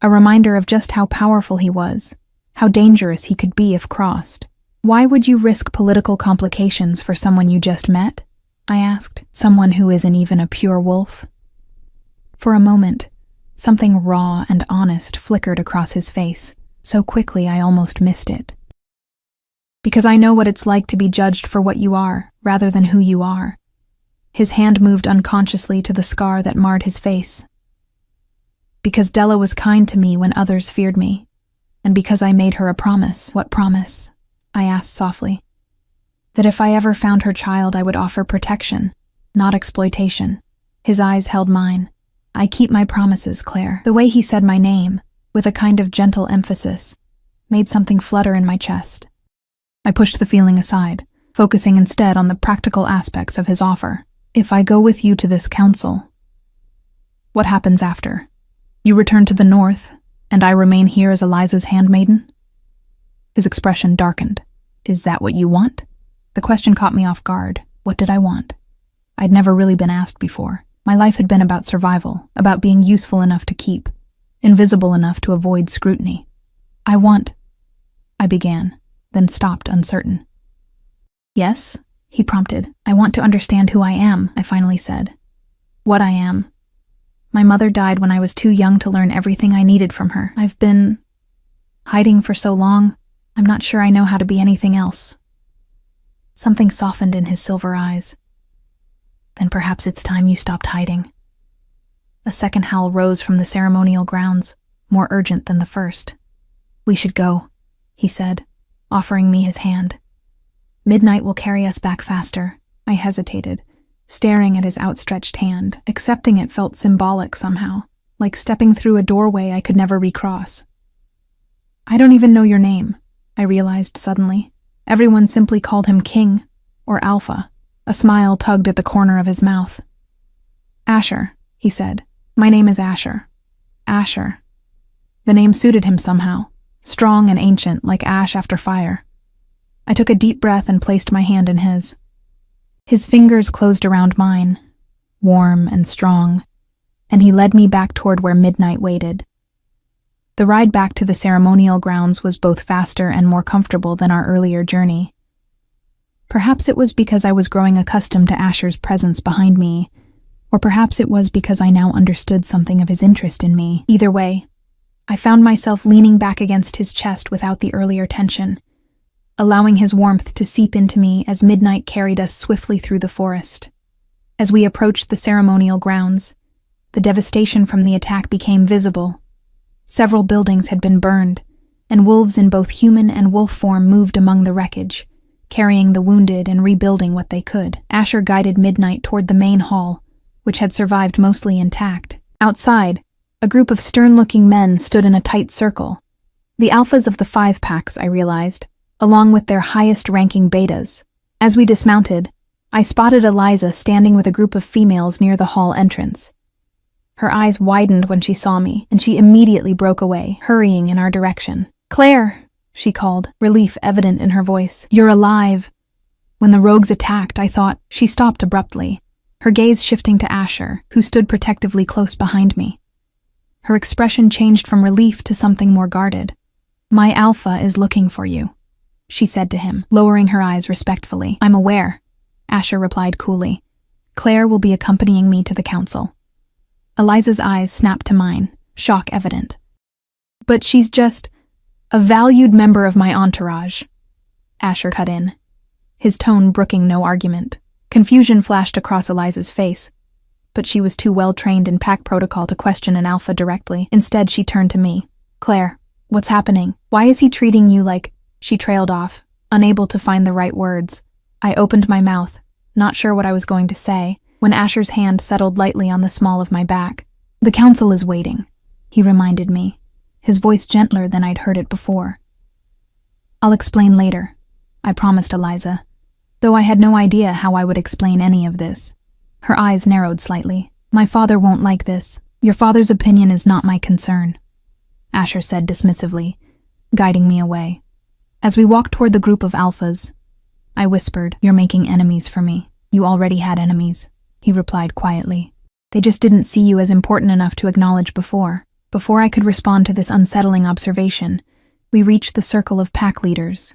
A reminder of just how powerful he was, how dangerous he could be if crossed. Why would you risk political complications for someone you just met? I asked. Someone who isn't even a pure wolf? For a moment, something raw and honest flickered across his face, so quickly I almost missed it. Because I know what it's like to be judged for what you are, rather than who you are. His hand moved unconsciously to the scar that marred his face. Because Della was kind to me when others feared me, and because I made her a promise. What promise? I asked softly. That if I ever found her child, I would offer protection, not exploitation. His eyes held mine. I keep my promises, Claire. The way he said my name, with a kind of gentle emphasis, made something flutter in my chest. I pushed the feeling aside, focusing instead on the practical aspects of his offer. If I go with you to this council, what happens after? You return to the north, and I remain here as Eliza's handmaiden? His expression darkened. Is that what you want? The question caught me off guard. What did I want? I'd never really been asked before. My life had been about survival, about being useful enough to keep, invisible enough to avoid scrutiny. I began, then stopped uncertain. Yes, he prompted. I want to understand who I am, I finally said. What I am. My mother died when I was too young to learn everything I needed from her. I've been hiding for so long, I'm not sure I know how to be anything else. Something softened in his silver eyes. Then perhaps it's time you stopped hiding. A second howl rose from the ceremonial grounds, more urgent than the first. We should go, he said, offering me his hand. Midnight will carry us back faster. I hesitated, staring at his outstretched hand. Accepting it felt symbolic somehow, like stepping through a doorway I could never recross. I don't even know your name, I realized suddenly. Everyone simply called him King, or Alpha. A smile tugged at the corner of his mouth. Asher, he said. My name is Asher. Asher. The name suited him somehow, strong and ancient like ash after fire. I took a deep breath and placed my hand in his. His fingers closed around mine, warm and strong, and he led me back toward where midnight waited. The ride back to the ceremonial grounds was both faster and more comfortable than our earlier journey. Perhaps it was because I was growing accustomed to Asher's presence behind me, or perhaps it was because I now understood something of his interest in me. Either way, I found myself leaning back against his chest without the earlier tension, allowing his warmth to seep into me as midnight carried us swiftly through the forest. As we approached the ceremonial grounds, the devastation from the attack became visible. Several buildings had been burned, and wolves in both human and wolf form moved among the wreckage, carrying the wounded and rebuilding what they could. Asher guided Midnight toward the main hall, which had survived mostly intact. Outside, a group of stern-looking men stood in a tight circle. The alphas of the 5 packs, I realized, along with their highest-ranking betas. As we dismounted, I spotted Eliza standing with a group of females near the hall entrance. Her eyes widened when she saw me, and she immediately broke away, hurrying in our direction. "Claire," she called, relief evident in her voice. "You're alive." When the rogues attacked, I thought. She stopped abruptly, her gaze shifting to Asher, who stood protectively close behind me. Her expression changed from relief to something more guarded. "My alpha is looking for you," she said to him, lowering her eyes respectfully. "I'm aware," Asher replied coolly. "Claire will be accompanying me to the council." Eliza's eyes snapped to mine, shock evident. "But she's just a valued member of my entourage," Asher cut in, his tone brooking no argument. Confusion flashed across Eliza's face, but she was too well trained in pack protocol to question an alpha directly. Instead, she turned to me. "Claire, what's happening? Why is he treating you like—" She trailed off, unable to find the right words. I opened my mouth, not sure what I was going to say, when Asher's hand settled lightly on the small of my back. "The council is waiting," he reminded me, his voice gentler than I'd heard it before. "I'll explain later," I promised Eliza, though I had no idea how I would explain any of this. Her eyes narrowed slightly. "My father won't like this. Your father's opinion is not my concern," Asher said dismissively, guiding me away. As we walked toward the group of alphas, I whispered, "You're making enemies for me. You already had enemies," he replied quietly. "They just didn't see you as important enough to acknowledge before." Before I could respond to this unsettling observation, we reached the circle of pack leaders.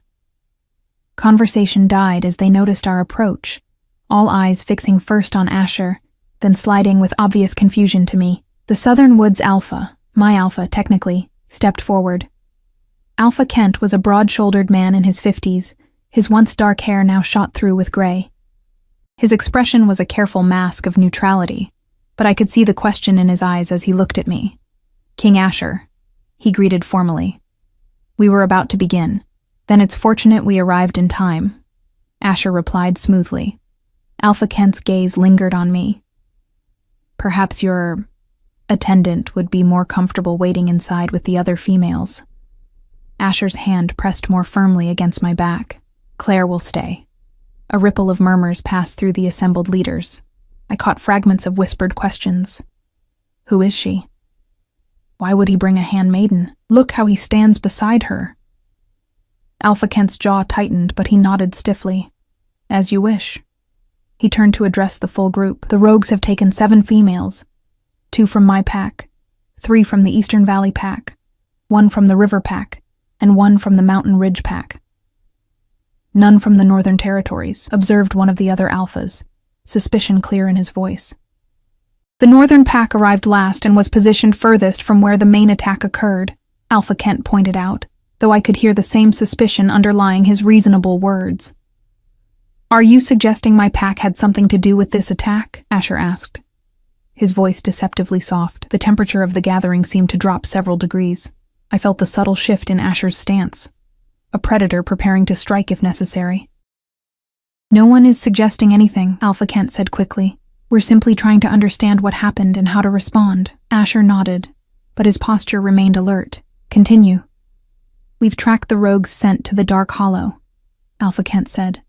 Conversation died as they noticed our approach, all eyes fixing first on Asher, then sliding with obvious confusion to me. The Southern Woods Alpha, my alpha technically, stepped forward. Alpha Kent was a broad-shouldered man in his 50s, his once dark hair now shot through with gray. His expression was a careful mask of neutrality, but I could see the question in his eyes as he looked at me. "King Asher," he greeted formally. "We were about to begin. Then it's fortunate we arrived in time," Asher replied smoothly. Alpha Kent's gaze lingered on me. "Perhaps your attendant would be more comfortable waiting inside with the other females." Asher's hand pressed more firmly against my back. "Claire will stay." A ripple of murmurs passed through the assembled leaders. I caught fragments of whispered questions. "Who is she? Why would he bring a handmaiden? Look how he stands beside her." Alpha Kent's jaw tightened, but he nodded stiffly. "As you wish." He turned to address the full group. "The rogues have taken 7 females, 2 from my pack, 3 from the Eastern Valley pack, 1 from the River pack, and 1 from the Mountain Ridge pack. None from the Northern Territories," observed one of the other alphas, suspicion clear in his voice. "The Northern pack arrived last and was positioned furthest from where the main attack occurred," Alpha Kent pointed out, though I could hear the same suspicion underlying his reasonable words. "Are you suggesting my pack had something to do with this attack?" Asher asked, his voice deceptively soft. The temperature of the gathering seemed to drop several degrees. I felt the subtle shift in Asher's stance, a predator preparing to strike if necessary. "No one is suggesting anything," Alpha Kent said quickly. "We're simply trying to understand what happened and how to respond." Asher nodded, but his posture remained alert. "Continue." "We've tracked the rogues' scent to the Dark Hollow," Alpha Kent said.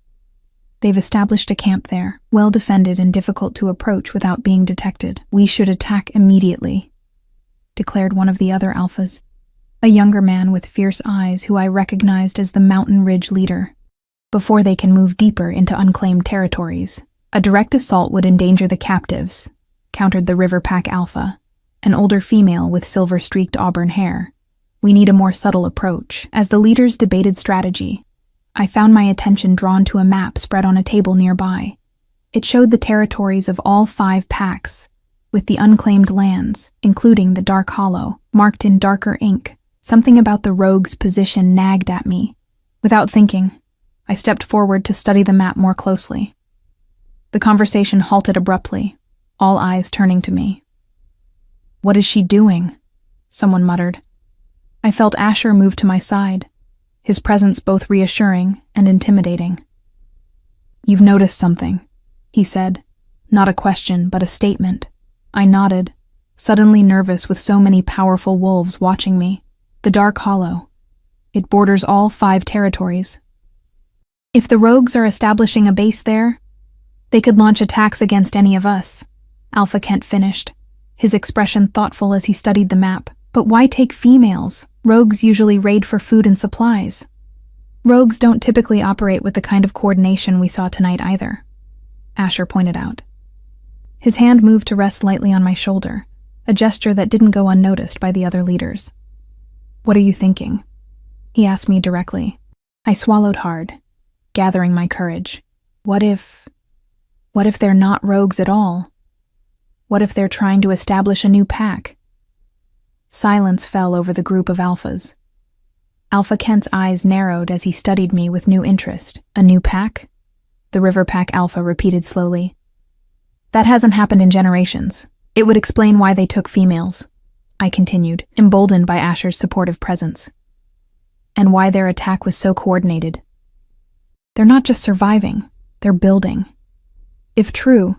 "They've established a camp there, well defended and difficult to approach without being detected. We should attack immediately," declared one of the other alphas, a younger man with fierce eyes who I recognized as the Mountain Ridge leader. before they can move deeper into unclaimed territories. A direct assault would endanger the captives, countered the River Pack Alpha, an older female with silver-streaked auburn hair. We need a more subtle approach. As the leaders debated strategy, I found my attention drawn to a map spread on a table nearby. It showed the territories of all 5 packs, with the unclaimed lands, including the Dark Hollow, marked in darker ink. Something about the rogue's position nagged at me. Without thinking, I stepped forward to study the map more closely. The conversation halted abruptly, all eyes turning to me. "What is she doing?" someone muttered. I felt Asher move to my side, his presence both reassuring and intimidating. "You've noticed something," he said, not a question but a statement. I nodded, suddenly nervous with so many powerful wolves watching me. The Dark Hollow. It borders all 5 territories. If the rogues are establishing a base there, they could launch attacks against any of us, Alpha Kent finished, his expression thoughtful as he studied the map. But why take females? Rogues usually raid for food and supplies. Rogues don't typically operate with the kind of coordination we saw tonight either, Asher pointed out. His hand moved to rest lightly on my shoulder, a gesture that didn't go unnoticed by the other leaders. "What are you thinking?" he asked me directly. I swallowed hard, gathering my courage. What if they're not rogues at all? What if they're trying to establish a new pack? Silence fell over the group of alphas. Alpha Kent's eyes narrowed as he studied me with new interest. "A new pack?" The River Pack Alpha repeated slowly. "That hasn't happened in generations. It would explain why they took females," I continued, emboldened by Asher's supportive presence. "And why their attack was so coordinated. They're not just surviving, they're building. If true,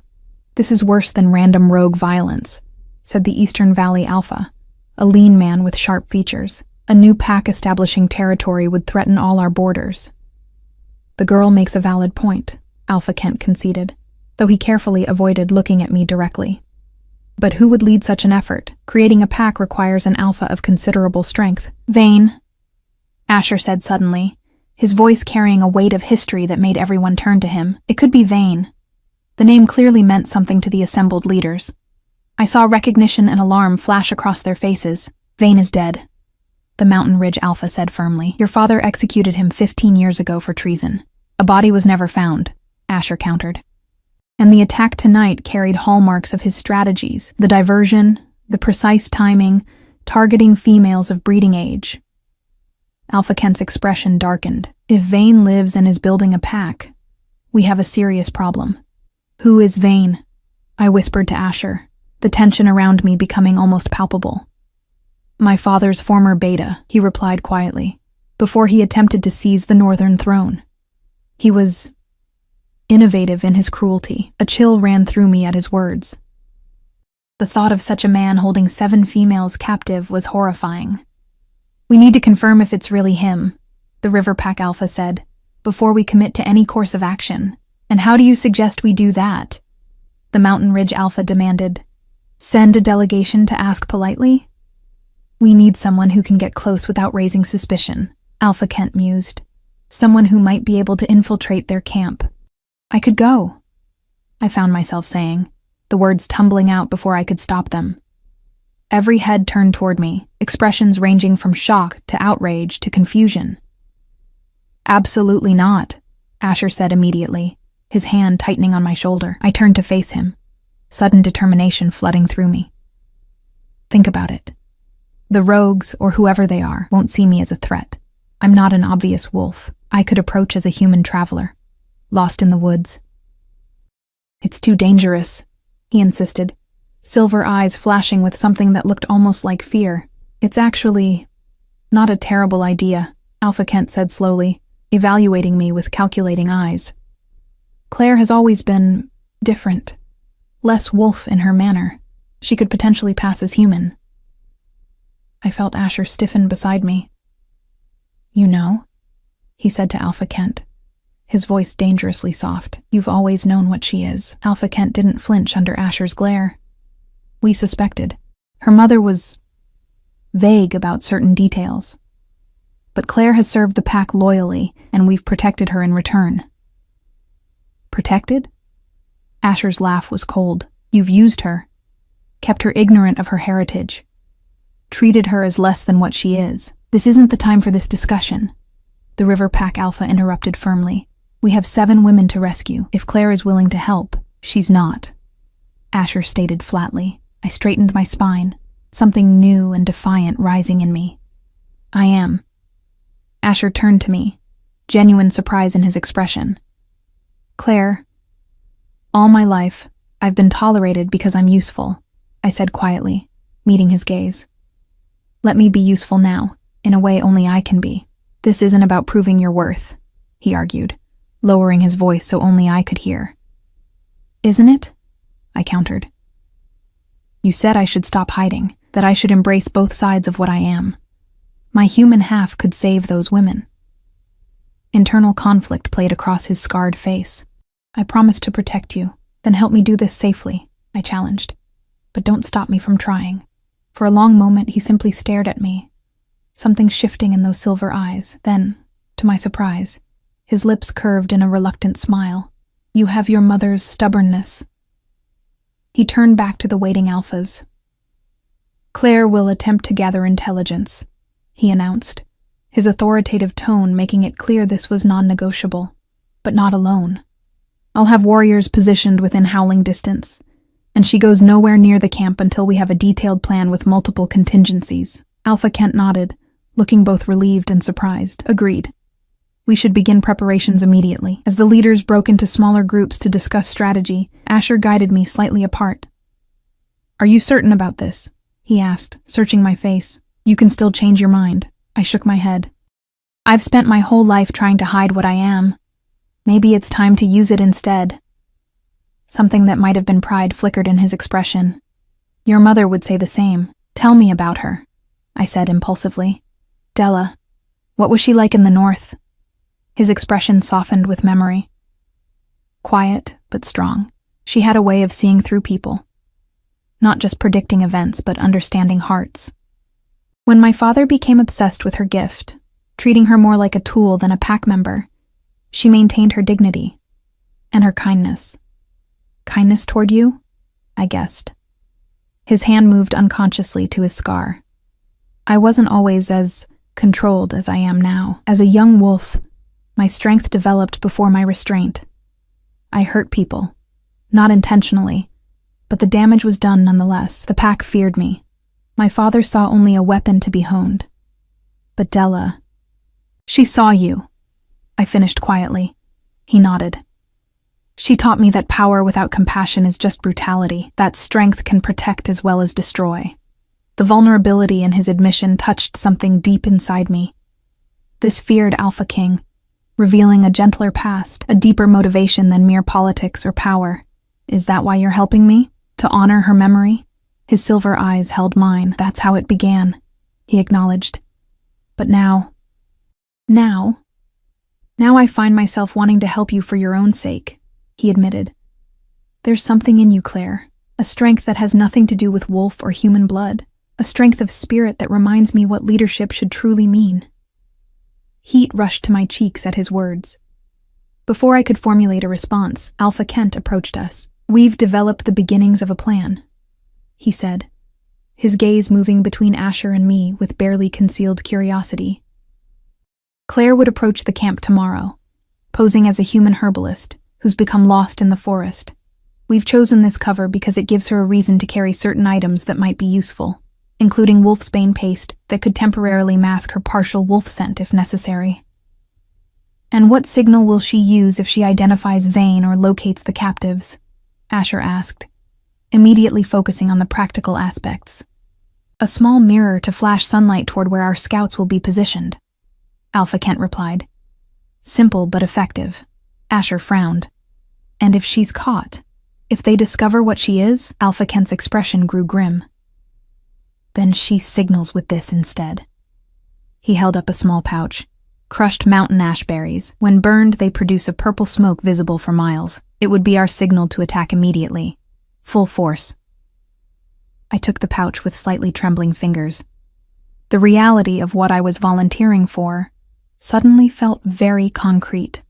this is worse than random rogue violence," said the Eastern Valley Alpha, a lean man with sharp features. "A new pack establishing territory would threaten all our borders." "The girl makes a valid point," Alpha Kent conceded, though he carefully avoided looking at me directly. "But who would lead such an effort? Creating a pack requires an alpha of considerable strength." "Vane," Asher said suddenly, his voice carrying a weight of history that made everyone turn to him. It could be Vane. The name clearly meant something to the assembled leaders. I saw recognition and alarm flash across their faces. "Vane is dead," the Mountain Ridge Alpha said firmly. "Your father executed him 15 years ago for treason. A body was never found," Asher countered. "And the attack tonight carried hallmarks of his strategies, the diversion, the precise timing, targeting females of breeding age." Alpha Kent's expression darkened. "If Vane lives and is building a pack, we have a serious problem." "Who is Vane?" I whispered to Asher, the tension around me becoming almost palpable. "My father's former beta," he replied quietly, before he attempted to seize the Northern throne. He was innovative in his cruelty. A chill ran through me at his words. The thought of such a man holding 7 females captive was horrifying. "We need to confirm if it's really him," the River Pack Alpha said, "before we commit to any course of action." "And how do you suggest we do that?" the Mountain Ridge Alpha demanded. "Send a delegation to ask politely?" "We need someone who can get close without raising suspicion," Alpha Kent mused. "Someone who might be able to infiltrate their camp." "I could go," I found myself saying, the words tumbling out before I could stop them. Every head turned toward me, expressions ranging from shock to outrage to confusion. "Absolutely not," Asher said immediately, his hand tightening on my shoulder. I turned to face him, sudden determination flooding through me. "Think about it. The rogues, or whoever they are, won't see me as a threat. I'm not an obvious wolf. I could approach as a human traveler, lost in the woods." "It's too dangerous," he insisted, silver eyes flashing with something that looked almost like fear. "It's actually not a terrible idea," Alpha Kent said slowly, evaluating me with calculating eyes. "Claire has always been different, less wolf in her manner. She could potentially pass as human." I felt Asher stiffen beside me. "You know?" he said to Alpha Kent, his voice dangerously soft. "You've always known what she is." Alpha Kent didn't flinch under Asher's glare. "We suspected. Her mother was vague about certain details. But Claire has served the pack loyally, and we've protected her in return." "Protected?" Asher's laugh was cold. "You've used her, kept her ignorant of her heritage, treated her as less than what she is. This isn't the time for this discussion," the River Pack Alpha interrupted firmly. "We have 7 women to rescue. If Claire is willing to help, she's not," Asher stated flatly. I straightened my spine, something new and defiant rising in me. "I am." Asher turned to me, genuine surprise in his expression. "Claire, all my life, I've been tolerated because I'm useful," I said quietly, meeting his gaze. "Let me be useful now, in a way only I can be." "This isn't about proving your worth," he argued, lowering his voice so only I could hear. "Isn't it?" I countered. "You said I should stop hiding, that I should embrace both sides of what I am. My human half could save those women." Internal conflict played across his scarred face. "I promise to protect you, then help me do this safely," I challenged. "But don't stop me from trying." For a long moment he simply stared at me, something shifting in those silver eyes. Then, to my surprise, his lips curved in a reluctant smile. "You have your mother's stubbornness." He turned back to the waiting alphas. "Claire will attempt to gather intelligence," he announced, his authoritative tone making it clear this was non-negotiable. "But not alone. I'll have warriors positioned within howling distance, and she goes nowhere near the camp until we have a detailed plan with multiple contingencies." Alpha Kent nodded, looking both relieved and surprised. "Agreed. We should begin preparations immediately." As the leaders broke into smaller groups to discuss strategy, Asher guided me slightly apart. "Are you certain about this?" he asked, searching my face. "You can still change your mind." I shook my head. "I've spent my whole life trying to hide what I am. Maybe it's time to use it instead." Something that might have been pride flickered in his expression. "Your mother would say the same. Tell me about her," I said impulsively. "Della. What was she like in the north?" His expression softened with memory. Quiet, but strong. She had a way of seeing through people. Not just predicting events, but understanding hearts. When my father became obsessed with her gift, treating her more like a tool than a pack member, she maintained her dignity and her kindness. "Kindness toward you?" I guessed. His hand moved unconsciously to his scar. "I wasn't always as controlled as I am now. As a young wolf, my strength developed before my restraint. I hurt people, not intentionally, but the damage was done nonetheless. The pack feared me. My father saw only a weapon to be honed. But Della, she saw you," I finished quietly. He nodded. "She taught me that power without compassion is just brutality, that strength can protect as well as destroy." The vulnerability in his admission touched something deep inside me. This feared Alpha King, revealing a gentler past, a deeper motivation than mere politics or power. "Is that why you're helping me? To honor her memory?" His silver eyes held mine. "That's how it began," he acknowledged. "But now I find myself wanting to help you for your own sake," he admitted. "There's something in you, Claire, a strength that has nothing to do with wolf or human blood, a strength of spirit that reminds me what leadership should truly mean." Heat rushed to my cheeks at his words. Before I could formulate a response, Alpha Kent approached us. "We've developed the beginnings of a plan," he said, his gaze moving between Asher and me with barely concealed curiosity. "Claire would approach the camp tomorrow, posing as a human herbalist who's become lost in the forest. We've chosen this cover because it gives her a reason to carry certain items that might be useful, including wolfsbane paste that could temporarily mask her partial wolf scent if necessary." "And what signal will she use if she identifies Vane or locates the captives?" Asher asked, immediately focusing on the practical aspects. "A small mirror to flash sunlight toward where our scouts will be positioned," Alpha Kent replied. "Simple but effective." Asher frowned. "And if she's caught, if they discover what she is?" Alpha Kent's expression grew grim. "Then she signals with this instead." He held up a small pouch. "Crushed mountain ash berries. When burned, they produce a purple smoke visible for miles. It would be our signal to attack immediately. Full force." I took the pouch with slightly trembling fingers. The reality of what I was volunteering for suddenly felt very concrete.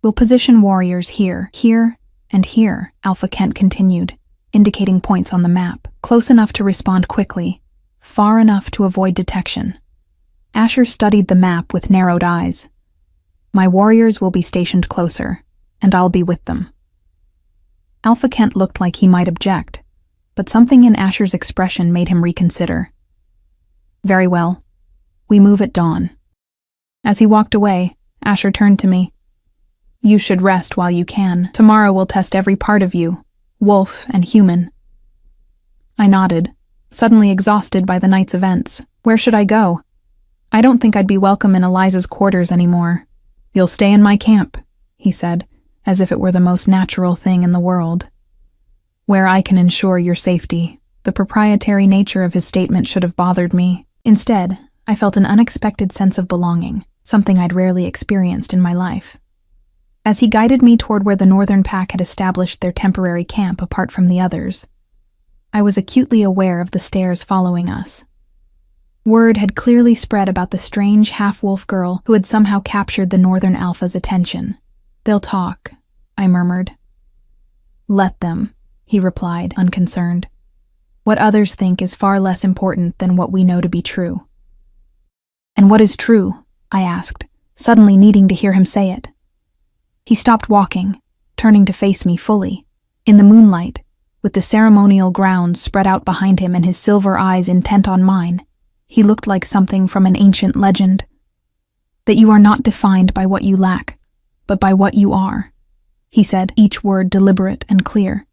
"We'll position warriors here, here, and here," Alpha Kent continued, indicating points on the map, close enough to respond quickly, far enough to avoid detection. Asher studied the map with narrowed eyes. "My warriors will be stationed closer, and I'll be with them." Alpha Kent looked like he might object, but something in Asher's expression made him reconsider. "Very well. We move at dawn." As he walked away, Asher turned to me. "You should rest while you can. Tomorrow we'll test every part of you, wolf and human." I nodded, suddenly exhausted by the night's events. Where should I go? I don't think I'd be welcome in Eliza's quarters anymore. "You'll stay in my camp," he said, as if it were the most natural thing in the world. "Where I can ensure your safety." The proprietary nature of his statement should have bothered me. Instead, I felt an unexpected sense of belonging, something I'd rarely experienced in my life. As he guided me toward where the Northern Pack had established their temporary camp apart from the others, I was acutely aware of the stares following us. Word had clearly spread about the strange half-wolf girl who had somehow captured the Northern Alpha's attention. "They'll talk," I murmured. "Let them," he replied, unconcerned. "What others think is far less important than what we know to be true." "And what is true?" I asked, suddenly needing to hear him say it. He stopped walking, turning to face me fully. In the moonlight, with the ceremonial grounds spread out behind him and his silver eyes intent on mine, he looked like something from an ancient legend. "That you are not defined by what you lack, but by what you are," he said, each word deliberate and clear.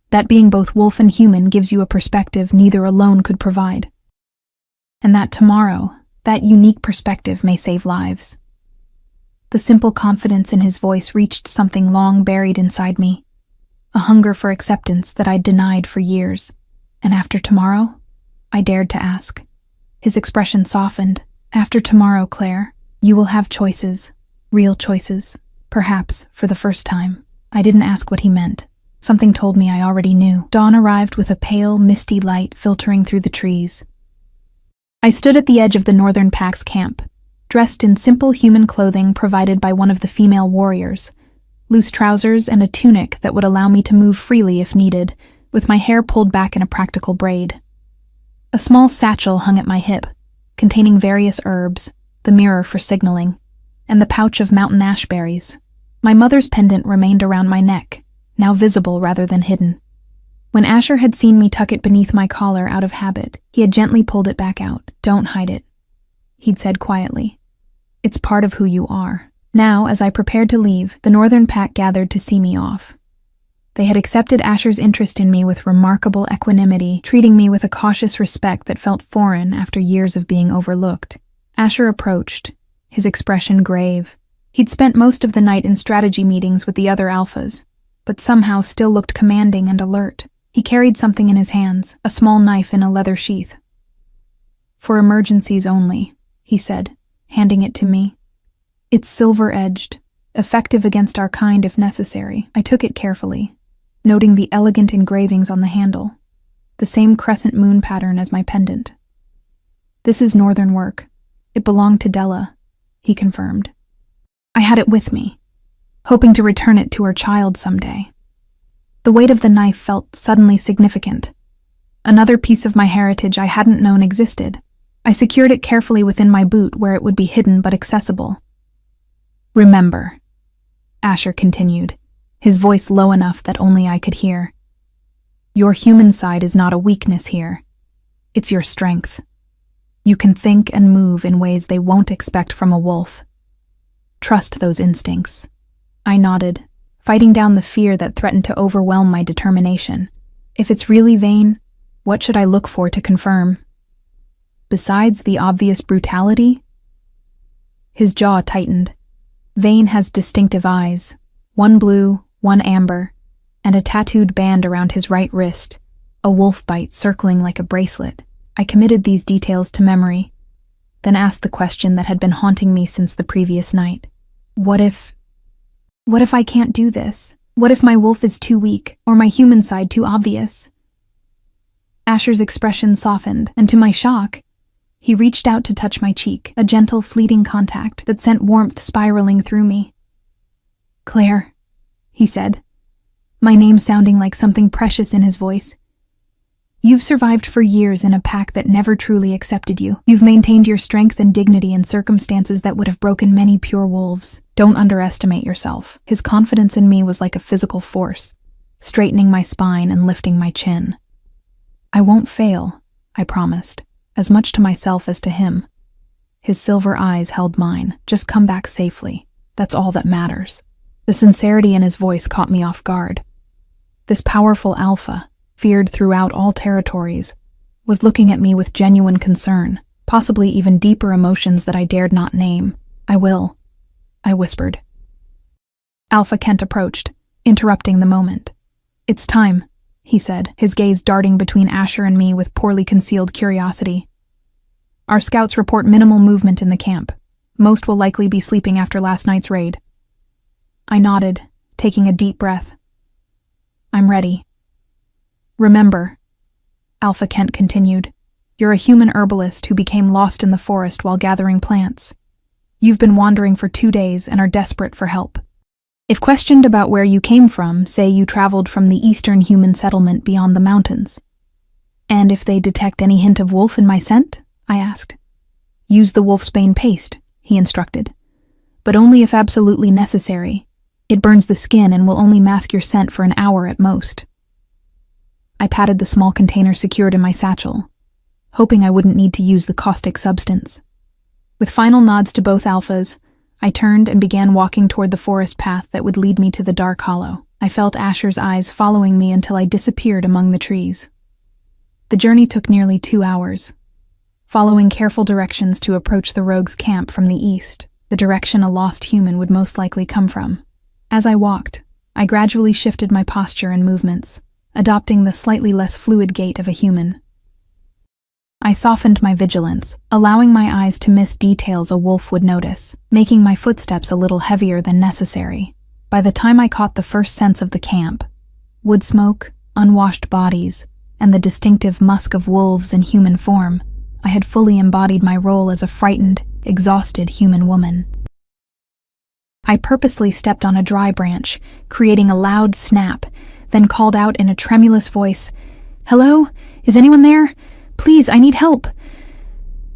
"That being both wolf and human gives you a perspective neither alone could provide. And that tomorrow, that unique perspective may save lives." The simple confidence in his voice reached something long buried inside me, a hunger for acceptance that I'd denied for years. "And after tomorrow?" I dared to ask. His expression softened. "After tomorrow, Claire, you will have choices, real choices, perhaps for the first time." I didn't ask what he meant. Something told me I already knew. Dawn arrived with a pale, misty light filtering through the trees. I stood at the edge of the Northern Pack's camp, dressed in simple human clothing provided by one of the female warriors, loose trousers and a tunic that would allow me to move freely if needed, with my hair pulled back in a practical braid. A small satchel hung at my hip, containing various herbs, the mirror for signaling, and the pouch of mountain ash berries. My mother's pendant remained around my neck, now visible rather than hidden. When Asher had seen me tuck it beneath my collar out of habit, he had gently pulled it back out. "Don't hide it," he'd said quietly. "It's part of who you are." Now, as I prepared to leave, the Northern Pack gathered to see me off. They had accepted Asher's interest in me with remarkable equanimity, treating me with a cautious respect that felt foreign after years of being overlooked. Asher approached, his expression grave. He'd spent most of the night in strategy meetings with the other alphas, but somehow still looked commanding and alert. He carried something in his hands, a small knife in a leather sheath. "For emergencies only," he said, handing it to me. "It's silver-edged, effective against our kind if necessary." I took it carefully, noting the elegant engravings on the handle, the same crescent moon pattern as my pendant. "This is Northern work. It belonged to Della," he confirmed. I had it with me, hoping to return it to her child someday. The weight of the knife felt suddenly significant. Another piece of my heritage I hadn't known existed. I secured it carefully within my boot where it would be hidden but accessible. "Remember," Asher continued, his voice low enough that only I could hear. "Your human side is not a weakness here. It's your strength. You can think and move in ways they won't expect from a wolf. Trust those instincts." I nodded, fighting down the fear that threatened to overwhelm my determination. If it's really Vane, what should I look for to confirm? Besides the obvious brutality? His jaw tightened. Vane has distinctive eyes, one blue, one amber, and a tattooed band around his right wrist, a wolf bite circling like a bracelet. I committed these details to memory, then asked the question that had been haunting me since the previous night. What if I can't do this? What if my wolf is too weak, or my human side too obvious? Asher's expression softened, and to my shock, He reached out to touch my cheek, a gentle, fleeting contact that sent warmth spiraling through me. "Claire," he said, my name sounding like something precious in his voice. "You've survived for years in a pack that never truly accepted you. You've maintained your strength and dignity in circumstances that would have broken many pure wolves. Don't underestimate yourself." His confidence in me was like a physical force, straightening my spine and lifting my chin. "I won't fail," I promised, as much to myself as to him. His silver eyes held mine. "Just come back safely. That's all that matters." The sincerity in his voice caught me off guard. This powerful alpha, feared throughout all territories, was looking at me with genuine concern, possibly even deeper emotions that I dared not name. "I will," I whispered. Alpha Kent approached, interrupting the moment. "It's time," he said, his gaze darting between Asher and me with poorly concealed curiosity. "Our scouts report minimal movement in the camp. Most will likely be sleeping after last night's raid." I nodded, taking a deep breath. "I'm ready." "Remember," Alpha Kent continued, "you're a human herbalist who became lost in the forest while gathering plants. You've been wandering for 2 days and are desperate for help. If questioned about where you came from, say you traveled from the eastern human settlement beyond the mountains." "And if they detect any hint of wolf in my scent?" I asked. "Use the wolfsbane paste," he instructed, "but only if absolutely necessary. It burns the skin and will only mask your scent for an hour at most." I patted the small container secured in my satchel, hoping I wouldn't need to use the caustic substance. With final nods to both alphas, I turned and began walking toward the forest path that would lead me to the dark hollow. I felt Asher's eyes following me until I disappeared among the trees. The journey took nearly 2 hours, following careful directions to approach the rogue's camp from the east, the direction a lost human would most likely come from. As I walked, I gradually shifted my posture and movements, adopting the slightly less fluid gait of a human. I softened my vigilance, allowing my eyes to miss details a wolf would notice, making my footsteps a little heavier than necessary. By the time I caught the first sense of the camp, wood smoke, unwashed bodies, and the distinctive musk of wolves in human form, I had fully embodied my role as a frightened, exhausted human woman. I purposely stepped on a dry branch, creating a loud snap, then called out in a tremulous voice, "Hello? Is anyone there? Please, I need help."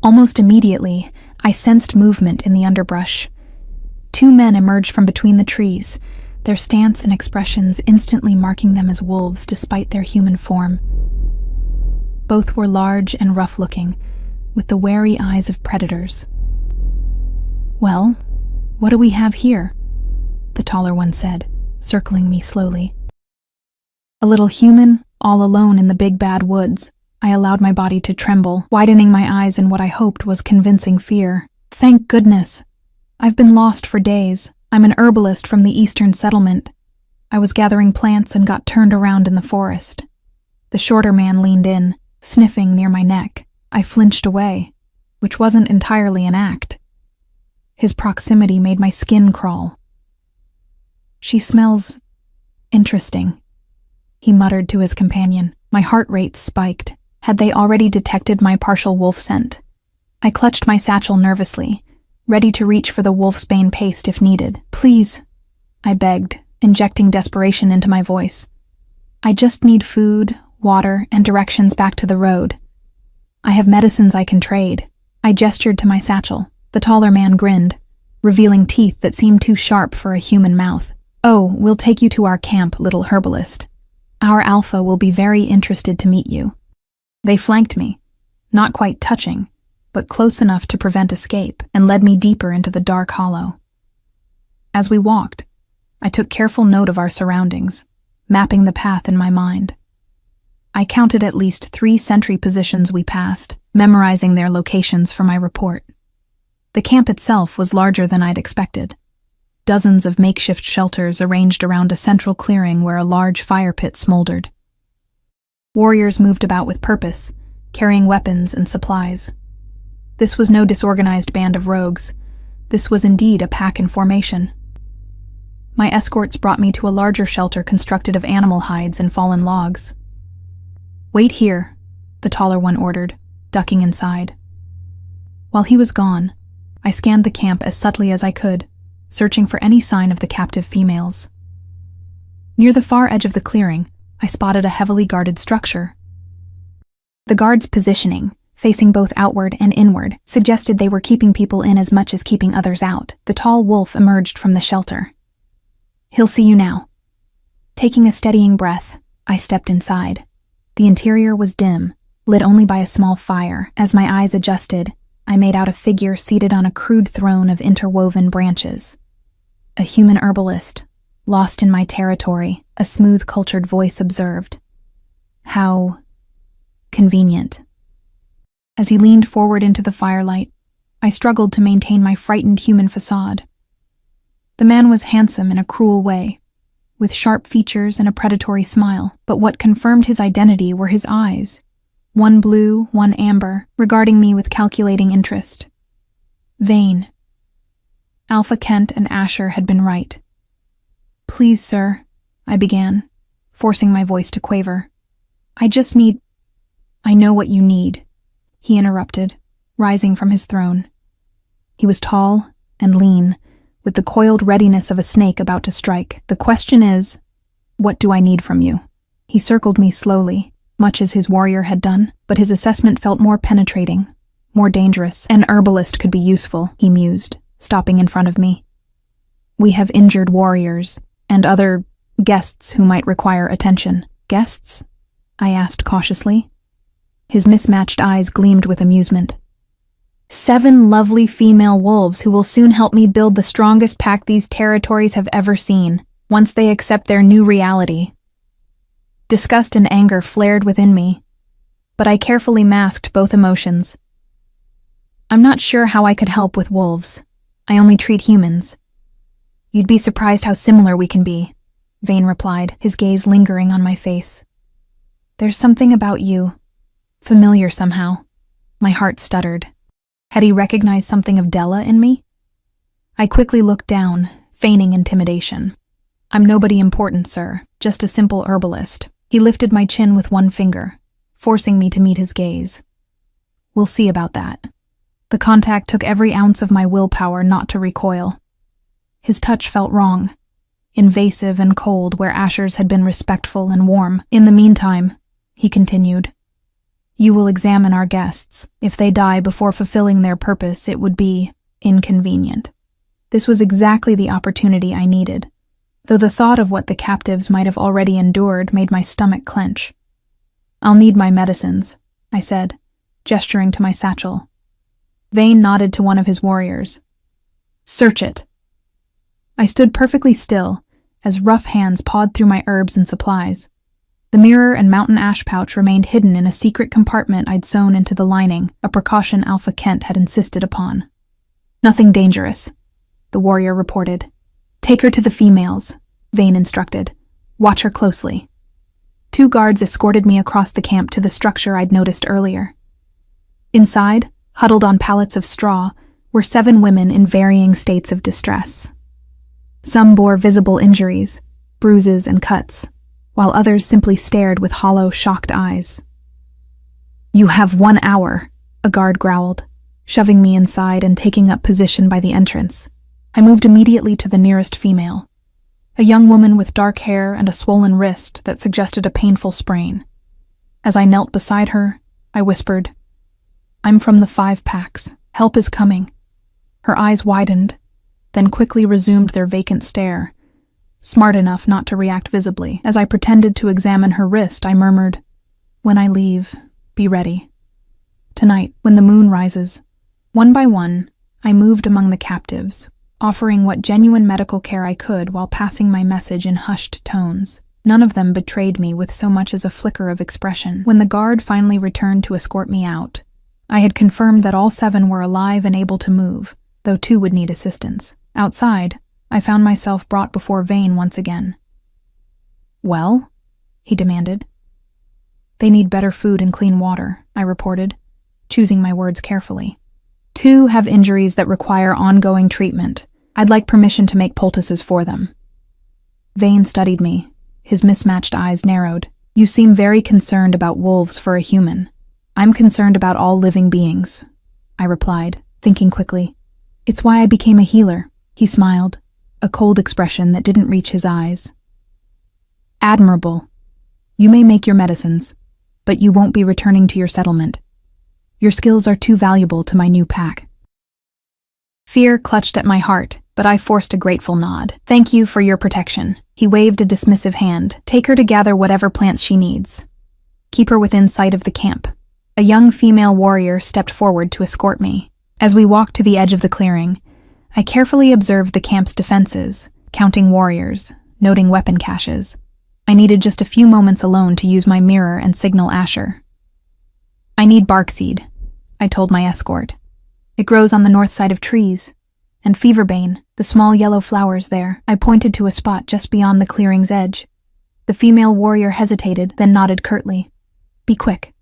Almost immediately, I sensed movement in the underbrush. 2 men emerged from between the trees, their stance and expressions instantly marking them as wolves despite their human form. Both were large and rough-looking, with the wary eyes of predators. "Well, what do we have here?" the taller one said, circling me slowly. "A little human, all alone in the big bad woods." I allowed my body to tremble, widening my eyes in what I hoped was convincing fear. "Thank goodness. I've been lost for days. I'm an herbalist from the eastern settlement. I was gathering plants and got turned around in the forest." The shorter man leaned in, sniffing near my neck. I flinched away, which wasn't entirely an act. His proximity made my skin crawl. "She smells interesting," he muttered to his companion. My heart rate spiked. Had they already detected my partial wolf scent? I clutched my satchel nervously, ready to reach for the wolfsbane paste if needed. "Please," I begged, injecting desperation into my voice. "I just need food, water, and directions back to the road. I have medicines I can trade." I gestured to my satchel. The taller man grinned, revealing teeth that seemed too sharp for a human mouth. "Oh, we'll take you to our camp, little herbalist. Our alpha will be very interested to meet you." They flanked me, not quite touching, but close enough to prevent escape, and led me deeper into the dark hollow. As we walked, I took careful note of our surroundings, mapping the path in my mind. I counted at least 3 sentry positions we passed, memorizing their locations for my report. The camp itself was larger than I'd expected. Dozens of makeshift shelters arranged around a central clearing where a large fire pit smoldered. Warriors moved about with purpose, carrying weapons and supplies. This was no disorganized band of rogues. This was indeed a pack in formation. My escorts brought me to a larger shelter constructed of animal hides and fallen logs. "Wait here," the taller one ordered, ducking inside. While he was gone, I scanned the camp as subtly as I could, searching for any sign of the captive females. Near the far edge of the clearing, I spotted a heavily guarded structure. The guards' positioning, facing both outward and inward, suggested they were keeping people in as much as keeping others out. The tall wolf emerged from the shelter. "He'll see you now." Taking a steadying breath, I stepped inside. The interior was dim, lit only by a small fire. As my eyes adjusted, I made out a figure seated on a crude throne of interwoven branches. A human herbalist, lost in my territory, a smooth, cultured voice observed. How convenient. As he leaned forward into the firelight, I struggled to maintain my frightened human facade. The man was handsome in a cruel way, with sharp features and a predatory smile, but what confirmed his identity were his eyes, one blue, one amber, regarding me with calculating interest. Vain. Alpha Kent and Asher had been right. "Please, sir," I began, forcing my voice to quaver. "I know what you need," he interrupted, rising from his throne. He was tall and lean, with the coiled readiness of a snake about to strike. "The question is, what do I need from you?" He circled me slowly, much as his warrior had done, but his assessment felt more penetrating, more dangerous. "An herbalist could be useful," he mused, stopping in front of me. "We have injured warriors and other guests who might require attention." "Guests?" I asked cautiously. His mismatched eyes gleamed with amusement. 7 lovely female wolves who will soon help me build the strongest pack these territories have ever seen, once they accept their new reality. Disgust and anger flared within me, but I carefully masked both emotions. "I'm not sure how I could help with wolves. I only treat humans." "You'd be surprised how similar we can be," Vane replied, his gaze lingering on my face. "There's something about you, familiar somehow." My heart stuttered. Had he recognized something of Della in me? I quickly looked down, feigning intimidation. "I'm nobody important, sir, just a simple herbalist." He lifted my chin with one finger, forcing me to meet his gaze. "We'll see about that." The contact took every ounce of my willpower not to recoil. His touch felt wrong, invasive and cold where Asher's had been respectful and warm. "In the meantime," he continued, "you will examine our guests. If they die before fulfilling their purpose, it would be inconvenient." This was exactly the opportunity I needed, though the thought of what the captives might have already endured made my stomach clench. "I'll need my medicines," I said, gesturing to my satchel. Vane nodded to one of his warriors. "Search it." I stood perfectly still as rough hands pawed through my herbs and supplies. The mirror and mountain ash pouch remained hidden in a secret compartment I'd sewn into the lining, a precaution Alpha Kent had insisted upon. "Nothing dangerous," the warrior reported. "Take her to the females," Vane instructed. "Watch her closely." 2 guards escorted me across the camp to the structure I'd noticed earlier. Inside, huddled on pallets of straw, were 7 women in varying states of distress. Some bore visible injuries, bruises and cuts, while others simply stared with hollow, shocked eyes. "You have 1 hour, a guard growled, shoving me inside and taking up position by the entrance. I moved immediately to the nearest female, a young woman with dark hair and a swollen wrist that suggested a painful sprain. As I knelt beside her, I whispered, "I'm from the 5 packs. Help is coming." Her eyes widened, then quickly resumed their vacant stare, smart enough not to react visibly. As I pretended to examine her wrist, I murmured, "When I leave, be ready. Tonight, when the moon rises." One by one, I moved among the captives, offering what genuine medical care I could while passing my message in hushed tones. None of them betrayed me with so much as a flicker of expression. When the guard finally returned to escort me out, I had confirmed that all 7 were alive and able to move, though 2 would need assistance. Outside, I found myself brought before Vane once again. "Well?" he demanded. "They need better food and clean water," I reported, choosing my words carefully. 2 have injuries that require ongoing treatment. I'd like permission to make poultices for them." Vane studied me, his mismatched eyes narrowed. "You seem very concerned about wolves for a human. I'm concerned about all living beings." I replied, thinking quickly. It's why I became a healer. He smiled, a cold expression that didn't reach his eyes. Admirable. You may make your medicines, but you won't be returning to your settlement. Your skills are too valuable to my new pack. Fear clutched at my heart, but I forced a grateful nod. Thank you for your protection. He waved a dismissive hand. Take her to gather whatever plants she needs. Keep her within sight of the camp. A young female warrior stepped forward to escort me. As we walked to the edge of the clearing, I carefully observed the camp's defenses, counting warriors, noting weapon caches. I needed just a few moments alone to use my mirror and signal Asher. I need barkseed, I told my escort. It grows on the north side of trees. And feverbane, the small yellow flowers there. I pointed to a spot just beyond the clearing's edge. The female warrior hesitated, then nodded curtly. Be quick.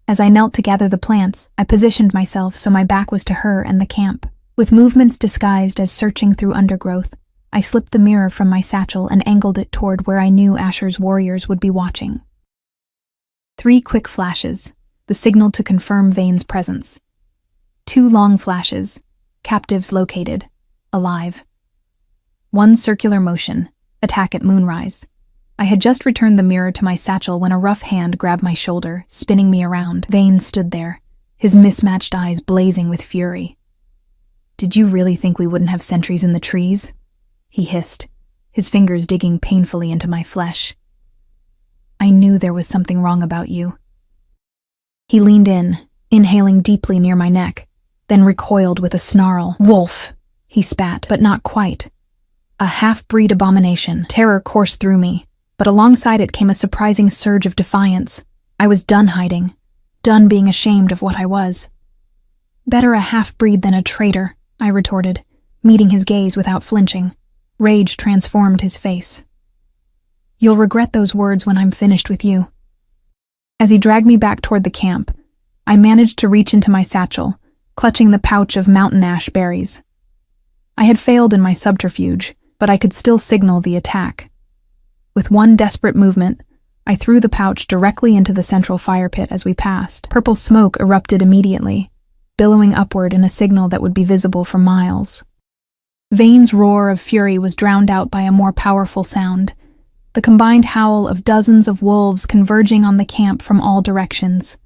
As I knelt to gather the plants, I positioned myself so my back was to her and the camp. With movements disguised as searching through undergrowth, I slipped the mirror from my satchel and angled it toward where I knew Asher's warriors would be watching. 3 quick flashes, the signal to confirm Vane's presence. 2 long flashes, captives located, alive. 1 circular motion, attack at moonrise. I had just returned the mirror to my satchel when a rough hand grabbed my shoulder, spinning me around. Vane stood there, his mismatched eyes blazing with fury. Did you really think we wouldn't have sentries in the trees? He hissed, his fingers digging painfully into my flesh. I knew there was something wrong about you. He leaned in, inhaling deeply near my neck, then recoiled with a snarl. Wolf, he spat, but not quite. A half-breed abomination. Terror coursed through me, but alongside it came a surprising surge of defiance. I was done hiding, done being ashamed of what I was. Better a half-breed than a traitor, I retorted, meeting his gaze without flinching. Rage transformed his face. You'll regret those words when I'm finished with you. As he dragged me back toward the camp, I managed to reach into my satchel, clutching the pouch of mountain ash berries. I had failed in my subterfuge, but I could still signal the attack. With one desperate movement, I threw the pouch directly into the central fire pit as we passed. Purple smoke erupted immediately, billowing upward in a signal that would be visible for miles. Vane's roar of fury was drowned out by a more powerful sound, the combined howl of dozens of wolves converging on the camp from all directions.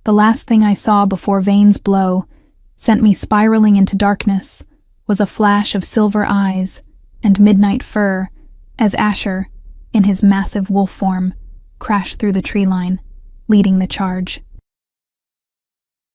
The last thing I saw before Vane's blow sent me spiraling into darkness was a flash of silver eyes and midnight fur as Asher, in his massive wolf form, crashed through the tree line, leading the charge.